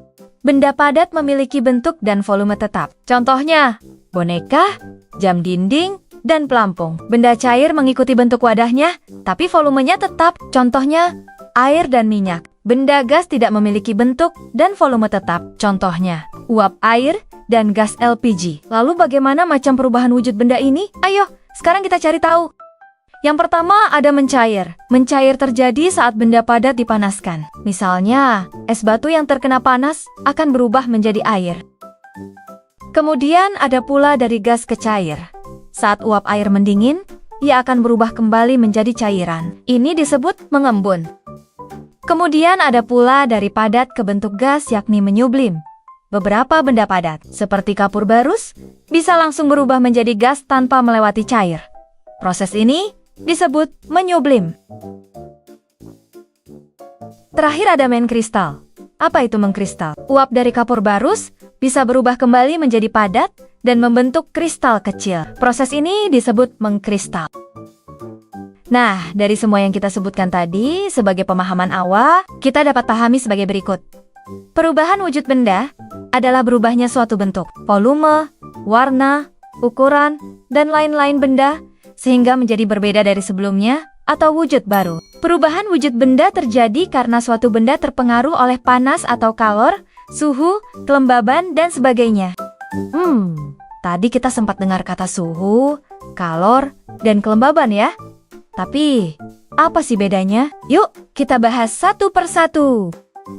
Benda padat memiliki bentuk dan volume tetap. Contohnya, boneka, jam dinding, dan pelampung. Benda cair mengikuti bentuk wadahnya, tapi volumenya tetap. Contohnya, air dan minyak. Benda gas tidak memiliki bentuk dan volume tetap. Contohnya, uap air dan gas LPG. Lalu bagaimana macam perubahan wujud benda ini? Ayo, sekarang kita cari tahu. Yang pertama ada mencair. Mencair terjadi saat benda padat dipanaskan. Misalnya, es batu yang terkena panas akan berubah menjadi air. Kemudian ada pula dari gas ke cair. Saat uap air mendingin, ia akan berubah kembali menjadi cairan. Ini disebut mengembun. Kemudian ada pula dari padat ke bentuk gas yakni menyublim. Beberapa benda padat, seperti kapur barus, bisa langsung berubah menjadi gas tanpa melewati cair. Proses ini disebut menyublim. Terakhir ada mengkristal. Apa itu mengkristal? Uap dari kapur barus bisa berubah kembali menjadi padat dan membentuk kristal kecil. Proses ini disebut mengkristal. Nah, dari semua yang kita sebutkan tadi, sebagai pemahaman awal, kita dapat pahami sebagai berikut. Perubahan wujud benda adalah berubahnya suatu bentuk, volume, warna, ukuran, dan lain-lain benda, sehingga menjadi berbeda dari sebelumnya atau wujud baru. Perubahan wujud benda terjadi karena suatu benda terpengaruh oleh panas atau kalor, suhu, kelembaban, dan sebagainya. Tadi kita sempat dengar kata suhu, kalor, dan kelembaban ya. Tapi, apa sih bedanya? Yuk, kita bahas satu persatu.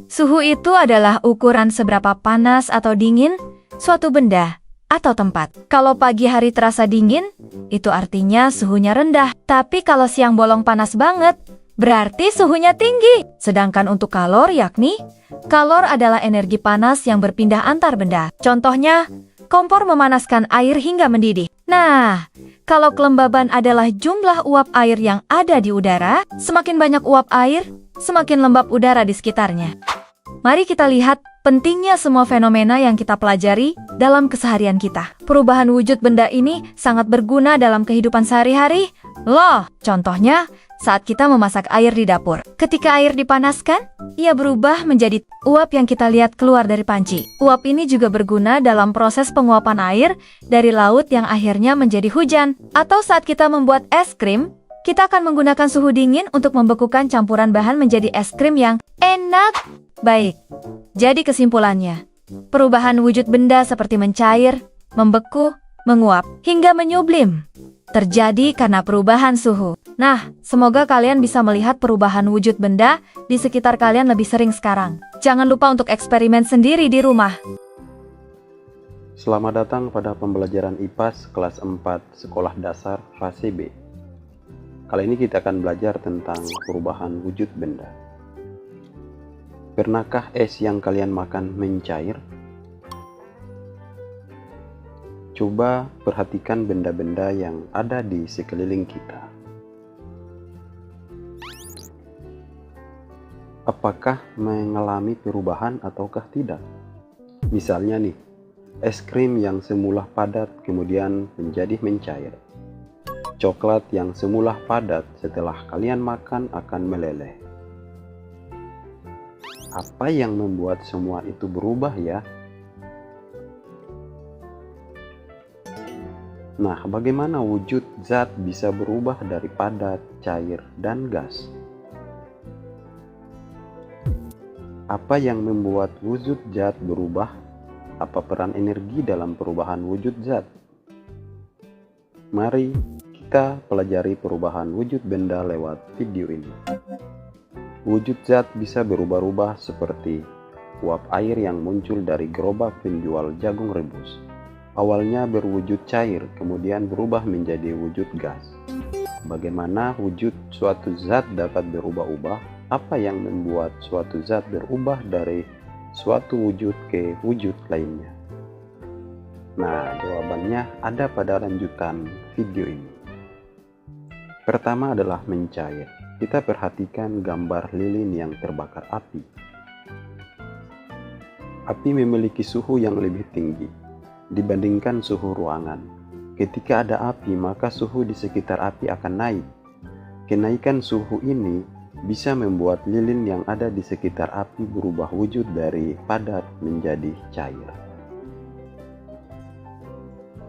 Suhu itu adalah ukuran seberapa panas atau dingin suatu benda atau tempat. Kalau pagi hari terasa dingin, itu artinya suhunya rendah. Tapi kalau siang bolong panas banget, berarti suhunya tinggi. Sedangkan untuk kalor yakni, kalor adalah energi panas yang berpindah antar benda. Contohnya, kompor memanaskan air hingga mendidih. Nah, kalau kelembaban adalah jumlah uap air yang ada di udara, semakin banyak uap air, semakin lembab udara di sekitarnya. Mari kita lihat pentingnya semua fenomena yang kita pelajari dalam keseharian kita. Perubahan wujud benda ini sangat berguna dalam kehidupan sehari-hari. Loh, contohnya saat kita memasak air di dapur. Ketika air dipanaskan, ia berubah menjadi uap yang kita lihat keluar dari panci. Uap ini juga berguna dalam proses penguapan air dari laut yang akhirnya menjadi hujan. Atau saat kita membuat es krim, kita akan menggunakan suhu dingin untuk membekukan campuran bahan menjadi es krim yang enak. Baik, jadi kesimpulannya, perubahan wujud benda seperti mencair, membeku, menguap, hingga menyublim terjadi karena perubahan suhu. Nah, semoga kalian bisa melihat perubahan wujud benda di sekitar kalian lebih sering sekarang. Jangan lupa untuk eksperimen sendiri di rumah. Selamat datang pada pembelajaran IPAS kelas 4 Sekolah Dasar fase B. Kali ini kita akan belajar tentang perubahan wujud benda. Pernahkah es yang kalian makan mencair? Coba perhatikan benda-benda yang ada di sekeliling kita. Apakah mengalami perubahan ataukah tidak? Misalnya nih, es krim yang semula padat kemudian menjadi mencair. Coklat yang semula padat setelah kalian makan akan meleleh. Apa yang membuat semua itu berubah ya? Nah, bagaimana wujud zat bisa berubah dari padat, cair, dan gas? Apa yang membuat wujud zat berubah? Apa peran energi dalam perubahan wujud zat? Mari kita pelajari perubahan wujud benda lewat video ini. Wujud zat bisa berubah-ubah seperti uap air yang muncul dari gerobak penjual jagung rebus. Awalnya berwujud cair, kemudian berubah menjadi wujud gas. Bagaimana wujud suatu zat dapat berubah-ubah? Apa yang membuat suatu zat berubah dari suatu wujud ke wujud lainnya? Nah, jawabannya ada pada lanjutan video ini. Pertama adalah mencair. Kita perhatikan gambar lilin yang terbakar api. Api memiliki suhu yang lebih tinggi dibandingkan suhu ruangan. Ketika ada api, maka suhu di sekitar api akan naik. Kenaikan suhu ini bisa membuat lilin yang ada di sekitar api berubah wujud dari padat menjadi cair.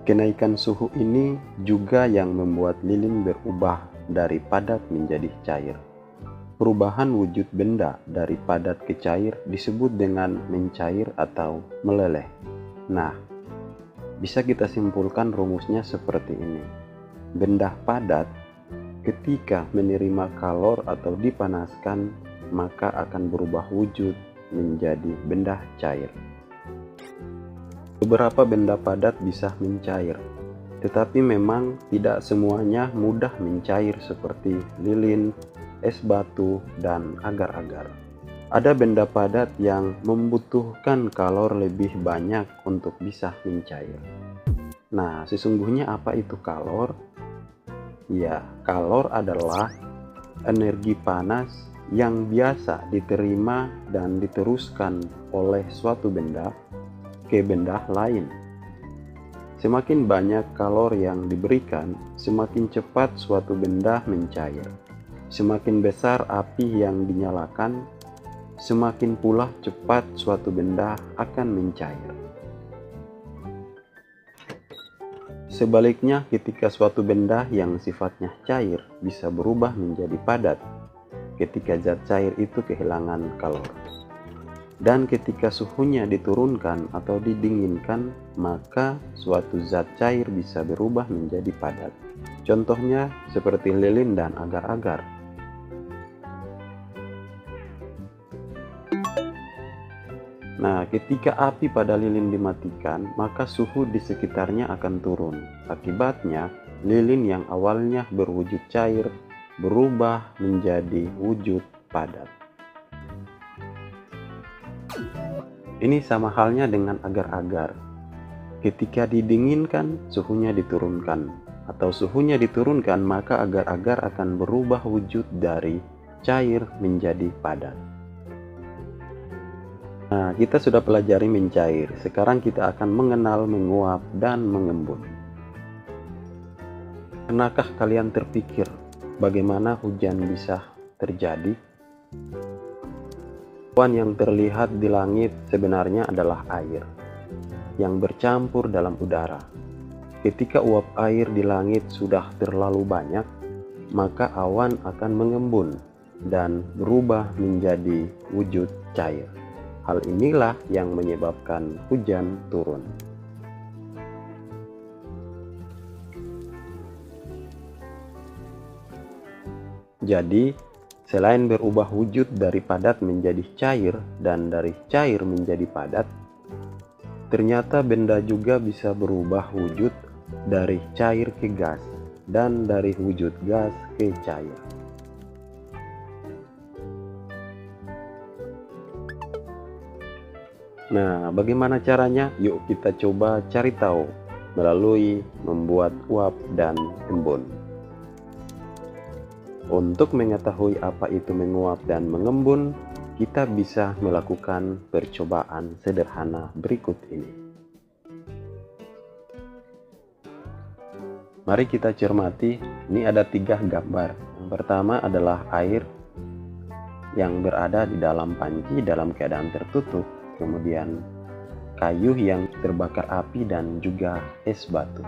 Kenaikan suhu ini juga yang membuat lilin berubah dari padat menjadi cair. Perubahan wujud benda dari padat ke cair disebut dengan mencair atau meleleh. Nah, bisa kita simpulkan rumusnya seperti ini. Benda padat ketika menerima kalor atau dipanaskan, maka akan berubah wujud menjadi benda cair. Beberapa benda padat bisa mencair, tetapi memang tidak semuanya mudah mencair seperti lilin, es batu, dan agar-agar. Ada benda padat yang membutuhkan kalor lebih banyak untuk bisa mencair. Nah, sesungguhnya apa itu kalor? Ya, kalor adalah energi panas yang biasa diterima dan diteruskan oleh suatu benda ke benda lain. Semakin banyak kalor yang diberikan, semakin cepat suatu benda mencair. Semakin besar api yang dinyalakan, semakin pula cepat suatu benda akan mencair. Sebaliknya, ketika suatu benda yang sifatnya cair bisa berubah menjadi padat ketika zat cair itu kehilangan kalor. Dan ketika suhunya diturunkan atau didinginkan, maka suatu zat cair bisa berubah menjadi padat. Contohnya seperti lilin dan agar-agar. Nah, ketika api pada lilin dimatikan, maka suhu di sekitarnya akan turun. Akibatnya, lilin yang awalnya berwujud cair berubah menjadi wujud padat. Ini sama halnya dengan agar-agar. Ketika didinginkan, suhunya diturunkan. Atau suhunya diturunkan, maka agar-agar akan berubah wujud dari cair menjadi padat. Nah, kita sudah pelajari mencair. Sekarang kita akan mengenal menguap dan mengembun. Pernahkah kalian terpikir bagaimana hujan bisa terjadi? Awan yang terlihat di langit sebenarnya adalah air yang bercampur dalam udara. Ketika uap air di langit sudah terlalu banyak, maka awan akan mengembun dan berubah menjadi wujud cair. Hal inilah yang menyebabkan hujan turun. Jadi, selain berubah wujud dari padat menjadi cair dan dari cair menjadi padat, ternyata benda juga bisa berubah wujud dari cair ke gas dan dari wujud gas ke cair. Nah, bagaimana caranya? Yuk kita coba cari tahu melalui membuat uap dan embun. Untuk mengetahui apa itu menguap dan mengembun, kita bisa melakukan percobaan sederhana berikut ini. Mari kita cermati, ini ada 3 gambar. Yang pertama adalah air yang berada di dalam panci dalam keadaan tertutup. Kemudian kayu yang terbakar api dan juga es batu.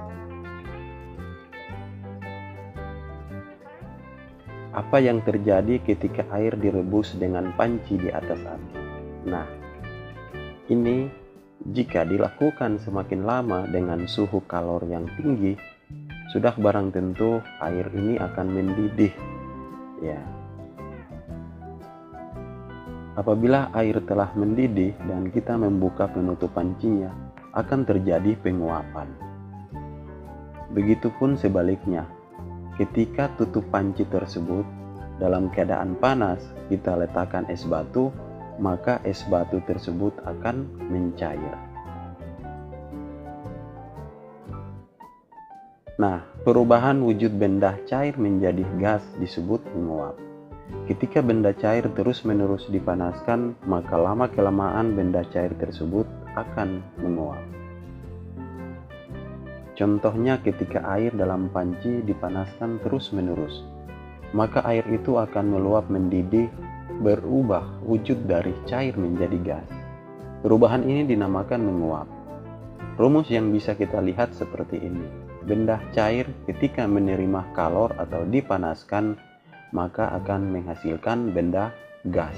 apa yang terjadi ketika air direbus dengan panci di atas api. Nah, ini jika dilakukan semakin lama dengan suhu kalor yang tinggi, sudah barang tentu air ini akan mendidih. Ya. Apabila air telah mendidih dan kita membuka penutup pancinya, akan terjadi penguapan. Begitupun sebaliknya, ketika tutup panci tersebut dalam keadaan panas kita letakkan es batu, maka es batu tersebut akan mencair. Nah, perubahan wujud benda cair menjadi gas disebut menguap. Ketika benda cair terus-menerus dipanaskan, maka lama-kelamaan benda cair tersebut akan menguap. Contohnya ketika air dalam panci dipanaskan terus-menerus, maka air itu akan meluap mendidih, berubah wujud dari cair menjadi gas. Perubahan ini dinamakan menguap. Rumus yang bisa kita lihat seperti ini. Benda cair ketika menerima kalor atau dipanaskan, maka akan menghasilkan benda gas.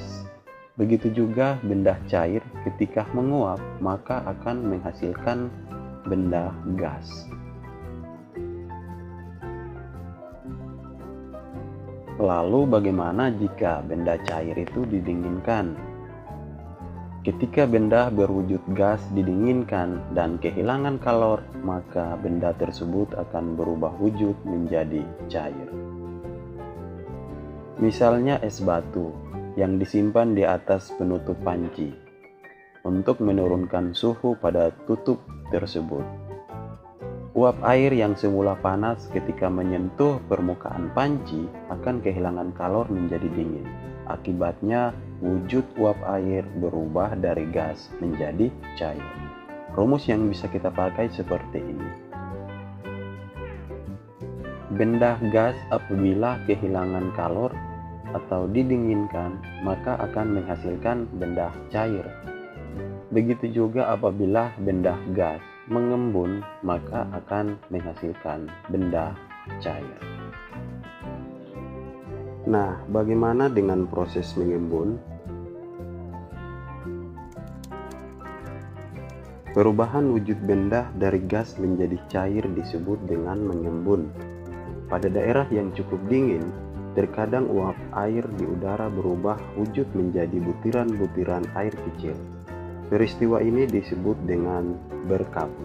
Begitu juga benda cair ketika menguap, maka akan menghasilkan benda gas. Lalu bagaimana jika benda cair itu didinginkan? Ketika benda berwujud gas didinginkan dan kehilangan kalor, maka benda tersebut akan berubah wujud menjadi cair. Misalnya es batu yang disimpan di atas penutup panci untuk menurunkan suhu pada tutup tersebut. Uap air yang semula panas ketika menyentuh permukaan panci akan kehilangan kalor menjadi dingin. Akibatnya, wujud uap air berubah dari gas menjadi cair. Rumus yang bisa kita pakai seperti ini. Benda gas apabila kehilangan kalor atau didinginkan, maka akan menghasilkan benda cair. Begitu juga apabila benda gas mengembun, maka akan menghasilkan benda cair. Nah, bagaimana dengan proses mengembun? Perubahan wujud benda dari gas menjadi cair disebut dengan mengembun. Pada daerah yang cukup dingin, terkadang uap air di udara berubah wujud menjadi butiran-butiran air kecil. Peristiwa ini disebut dengan berkabut.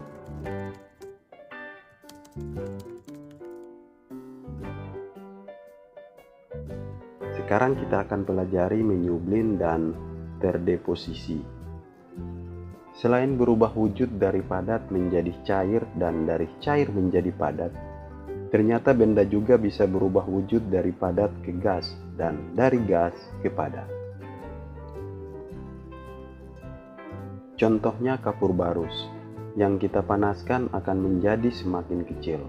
Sekarang kita akan pelajari menyublin dan terdeposisi. Selain berubah wujud dari padat menjadi cair dan dari cair menjadi padat, ternyata benda juga bisa berubah wujud dari padat ke gas dan dari gas ke padat. Contohnya kapur barus, yang kita panaskan akan menjadi semakin kecil.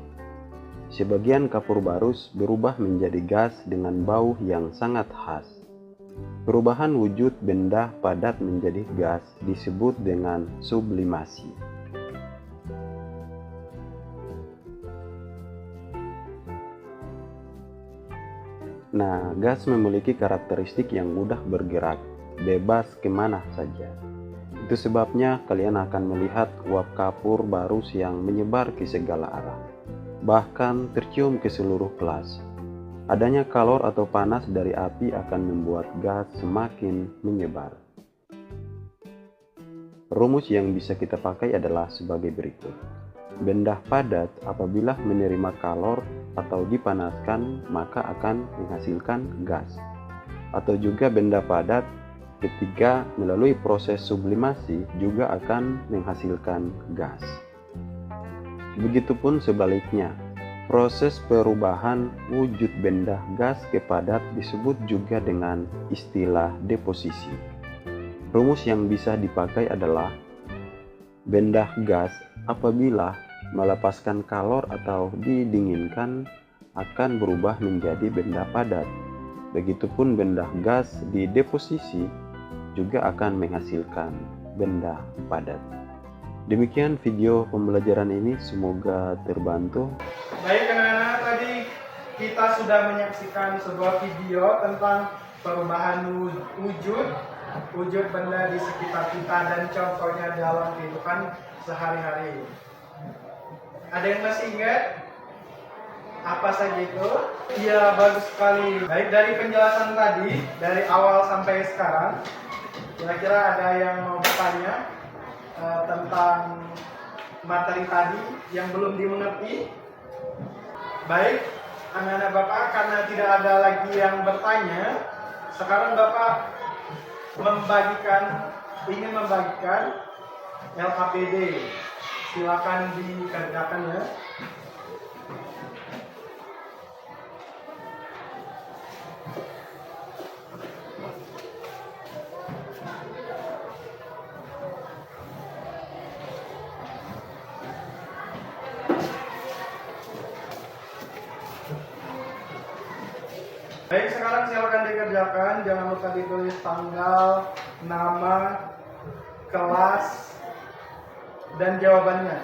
Sebagian kapur barus berubah menjadi gas dengan bau yang sangat khas. Perubahan wujud benda padat menjadi gas disebut dengan sublimasi. Nah, gas memiliki karakteristik yang mudah bergerak, bebas kemana saja. Itu sebabnya kalian akan melihat uap kapur barus yang menyebar ke segala arah, bahkan tercium ke seluruh kelas. Adanya kalor atau panas dari api akan membuat gas semakin menyebar. Rumus yang bisa kita pakai adalah sebagai berikut. Benda padat apabila menerima kalor atau dipanaskan maka akan menghasilkan gas. Atau juga benda padat ketika melalui proses sublimasi juga akan menghasilkan gas. Begitupun sebaliknya, proses perubahan wujud benda gas ke padat disebut juga dengan istilah deposisi. Rumus yang bisa dipakai adalah benda gas apabila melepaskan kalor atau didinginkan akan berubah menjadi benda padat. Begitupun benda gas di deposisi juga akan menghasilkan benda padat. Demikian video pembelajaran ini, semoga terbantu. Baik anak-anak, tadi kita sudah menyaksikan sebuah video tentang perubahan wujud benda di sekitar kita dan contohnya dalam kehidupan sehari-hari. Ada yang masih ingat apa saja itu? Iya, bagus sekali. Baik, dari penjelasan tadi dari awal sampai sekarang, kira-kira ada yang mau bertanya tentang materi tadi yang belum dimengerti? Baik, anak-anak Bapak, karena tidak ada lagi yang bertanya, sekarang Bapak ingin membagikan LKPD. Silakan dikerjakan ya. Baik, sekarang silakan dikerjakan. Jangan lupa ditulis tanggal, nama, kelas, dan jawabannya.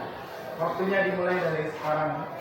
Waktunya dimulai dari sekarang.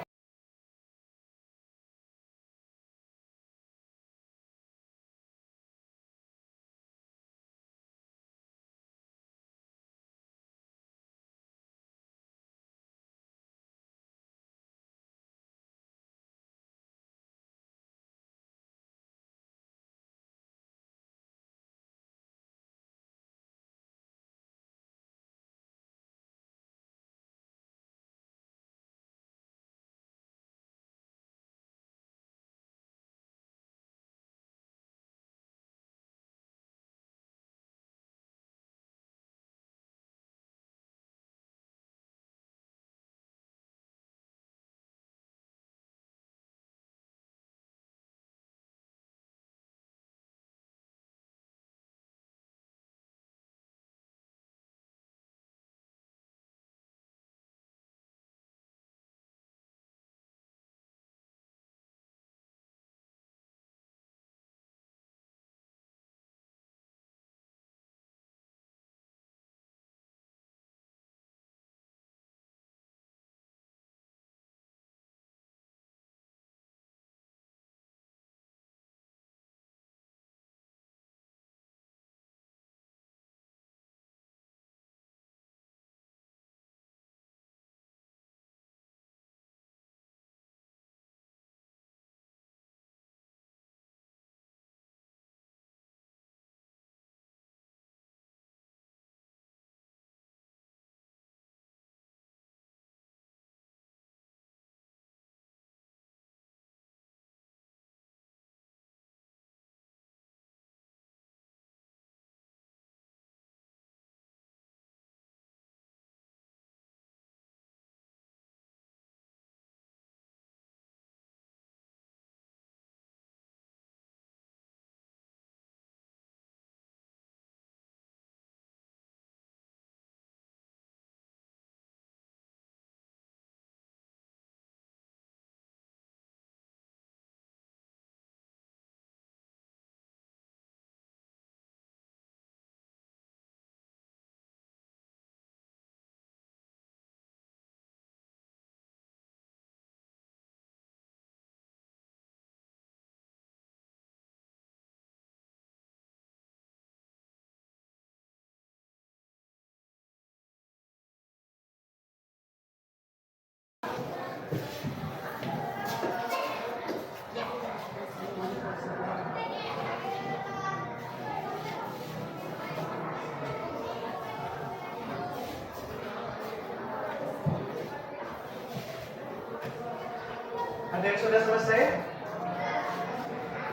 Ada yang sudah selesai?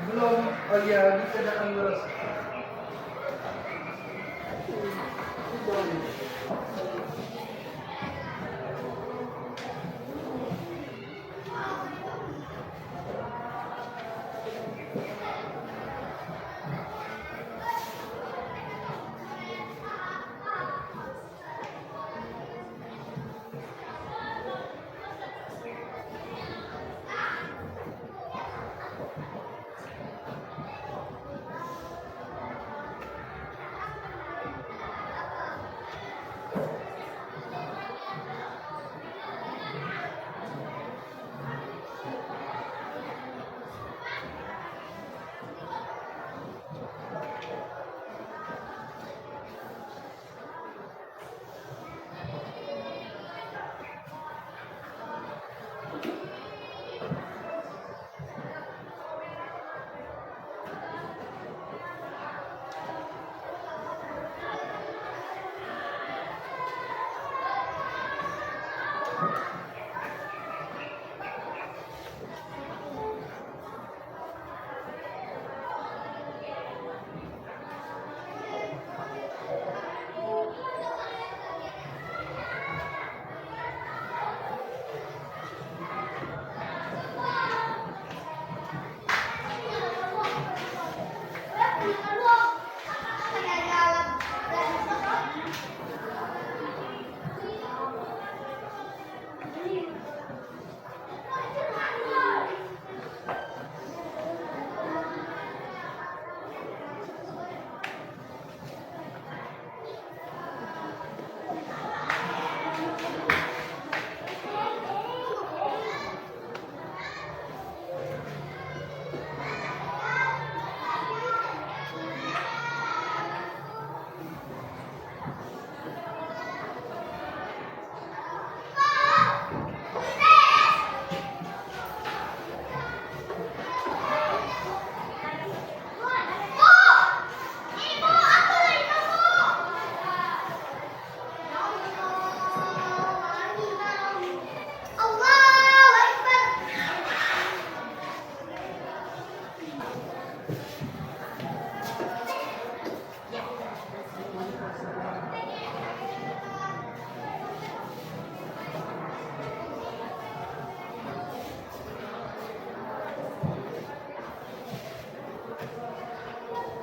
Belum? Oh iya, dikerjakan dulu.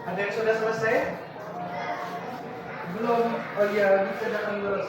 Ada yang sudah selesai? Belum? Oh iya, dikerjakan terus.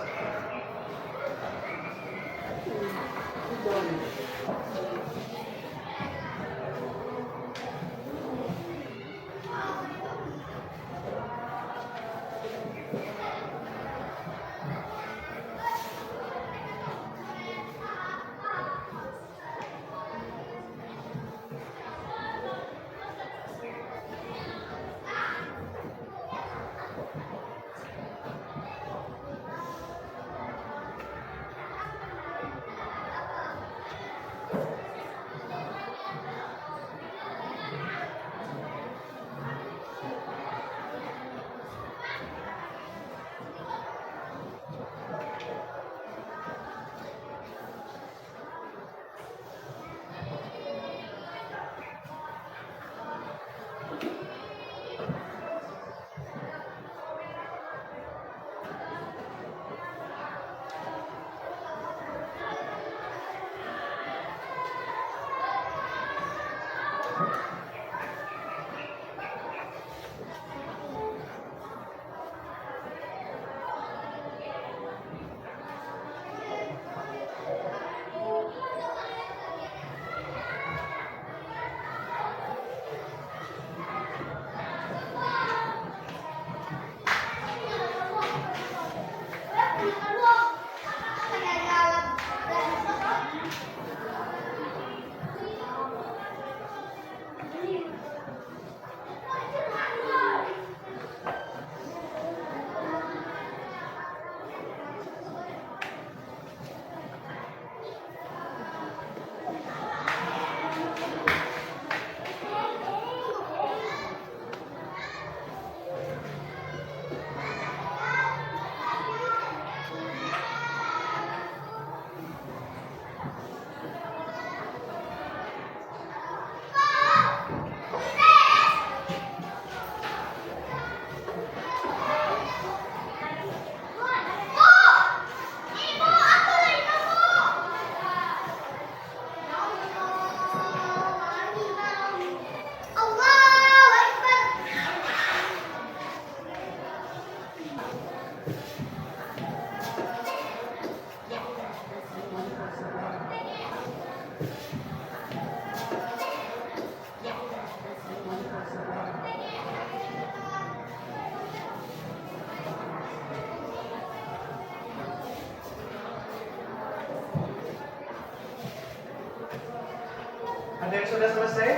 Ada yang sudah selesai?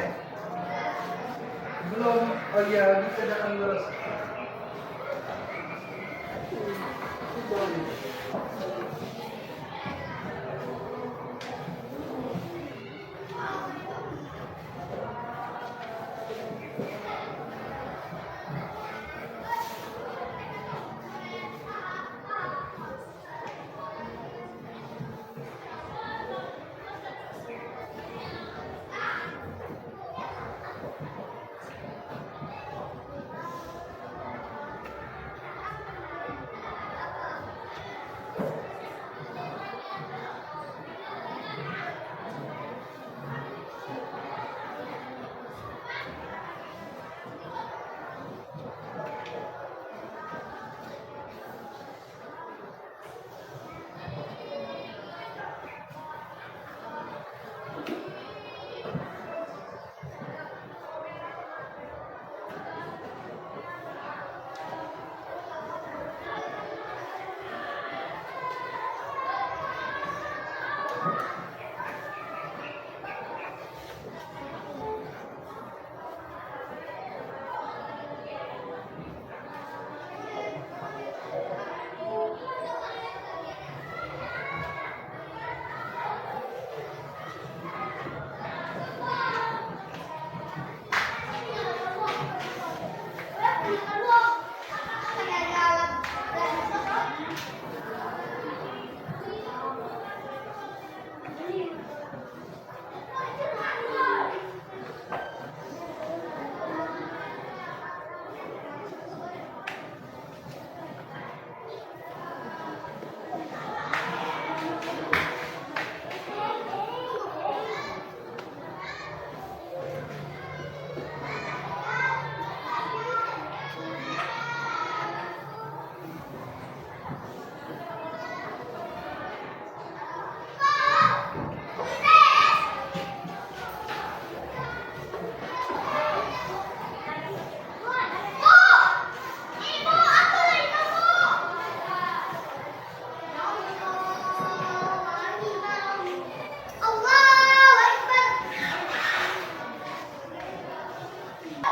Belum? Oh iya, dikerjakan terus.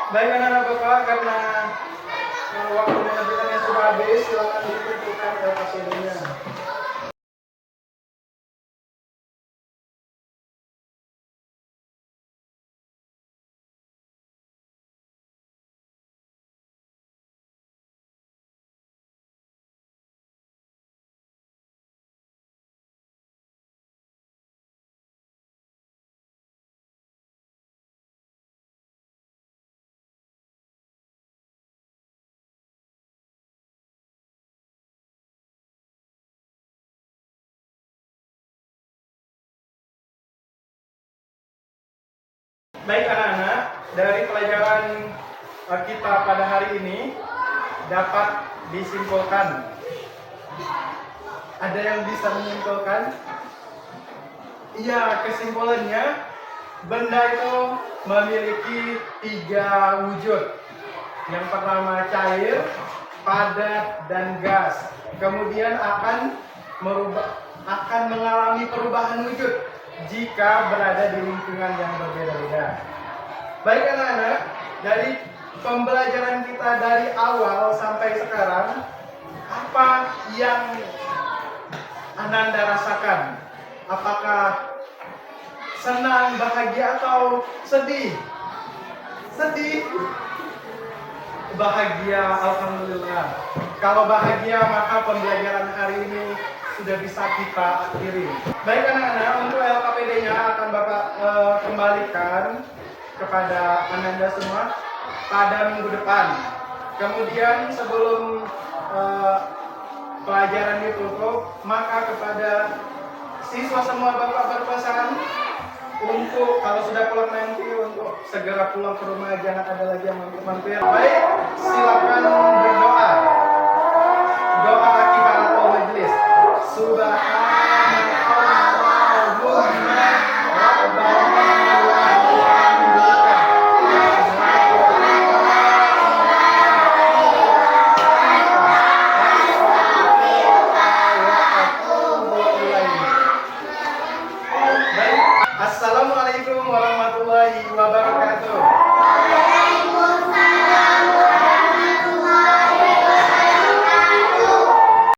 Baik anak-anak Bapak, karena waktu mengajukannya sudah habis, silakan ditentukan LKCD-nya. Baik anak-anak, dari pelajaran kita pada hari ini dapat disimpulkan. Ada yang bisa menyimpulkan? Iya, kesimpulannya benda itu memiliki 3 wujud. Yang pertama cair, padat, dan gas. Kemudian akan mengalami perubahan wujud jika berada di lingkungan yang berbeda-beda. Baik anak-anak, dari pembelajaran kita dari awal sampai sekarang, apa yang Ananda rasakan? Apakah senang, bahagia, atau sedih? Sedih? Bahagia, alhamdulillah. Kalau bahagia, maka pembelajaran hari ini sudah bisa kita akhiri. Baik anak-anak, untuk LKPD-nya akan Bapak kembalikan kepada Ananda semua pada minggu depan. Kemudian sebelum pelajaran ditutup, maka kepada siswa semua Bapak berpesan untuk kalau sudah pulang nanti untuk segera pulang ke rumah, jangan ada lagi yang mampir-mampir. Baik, silakan berdoa.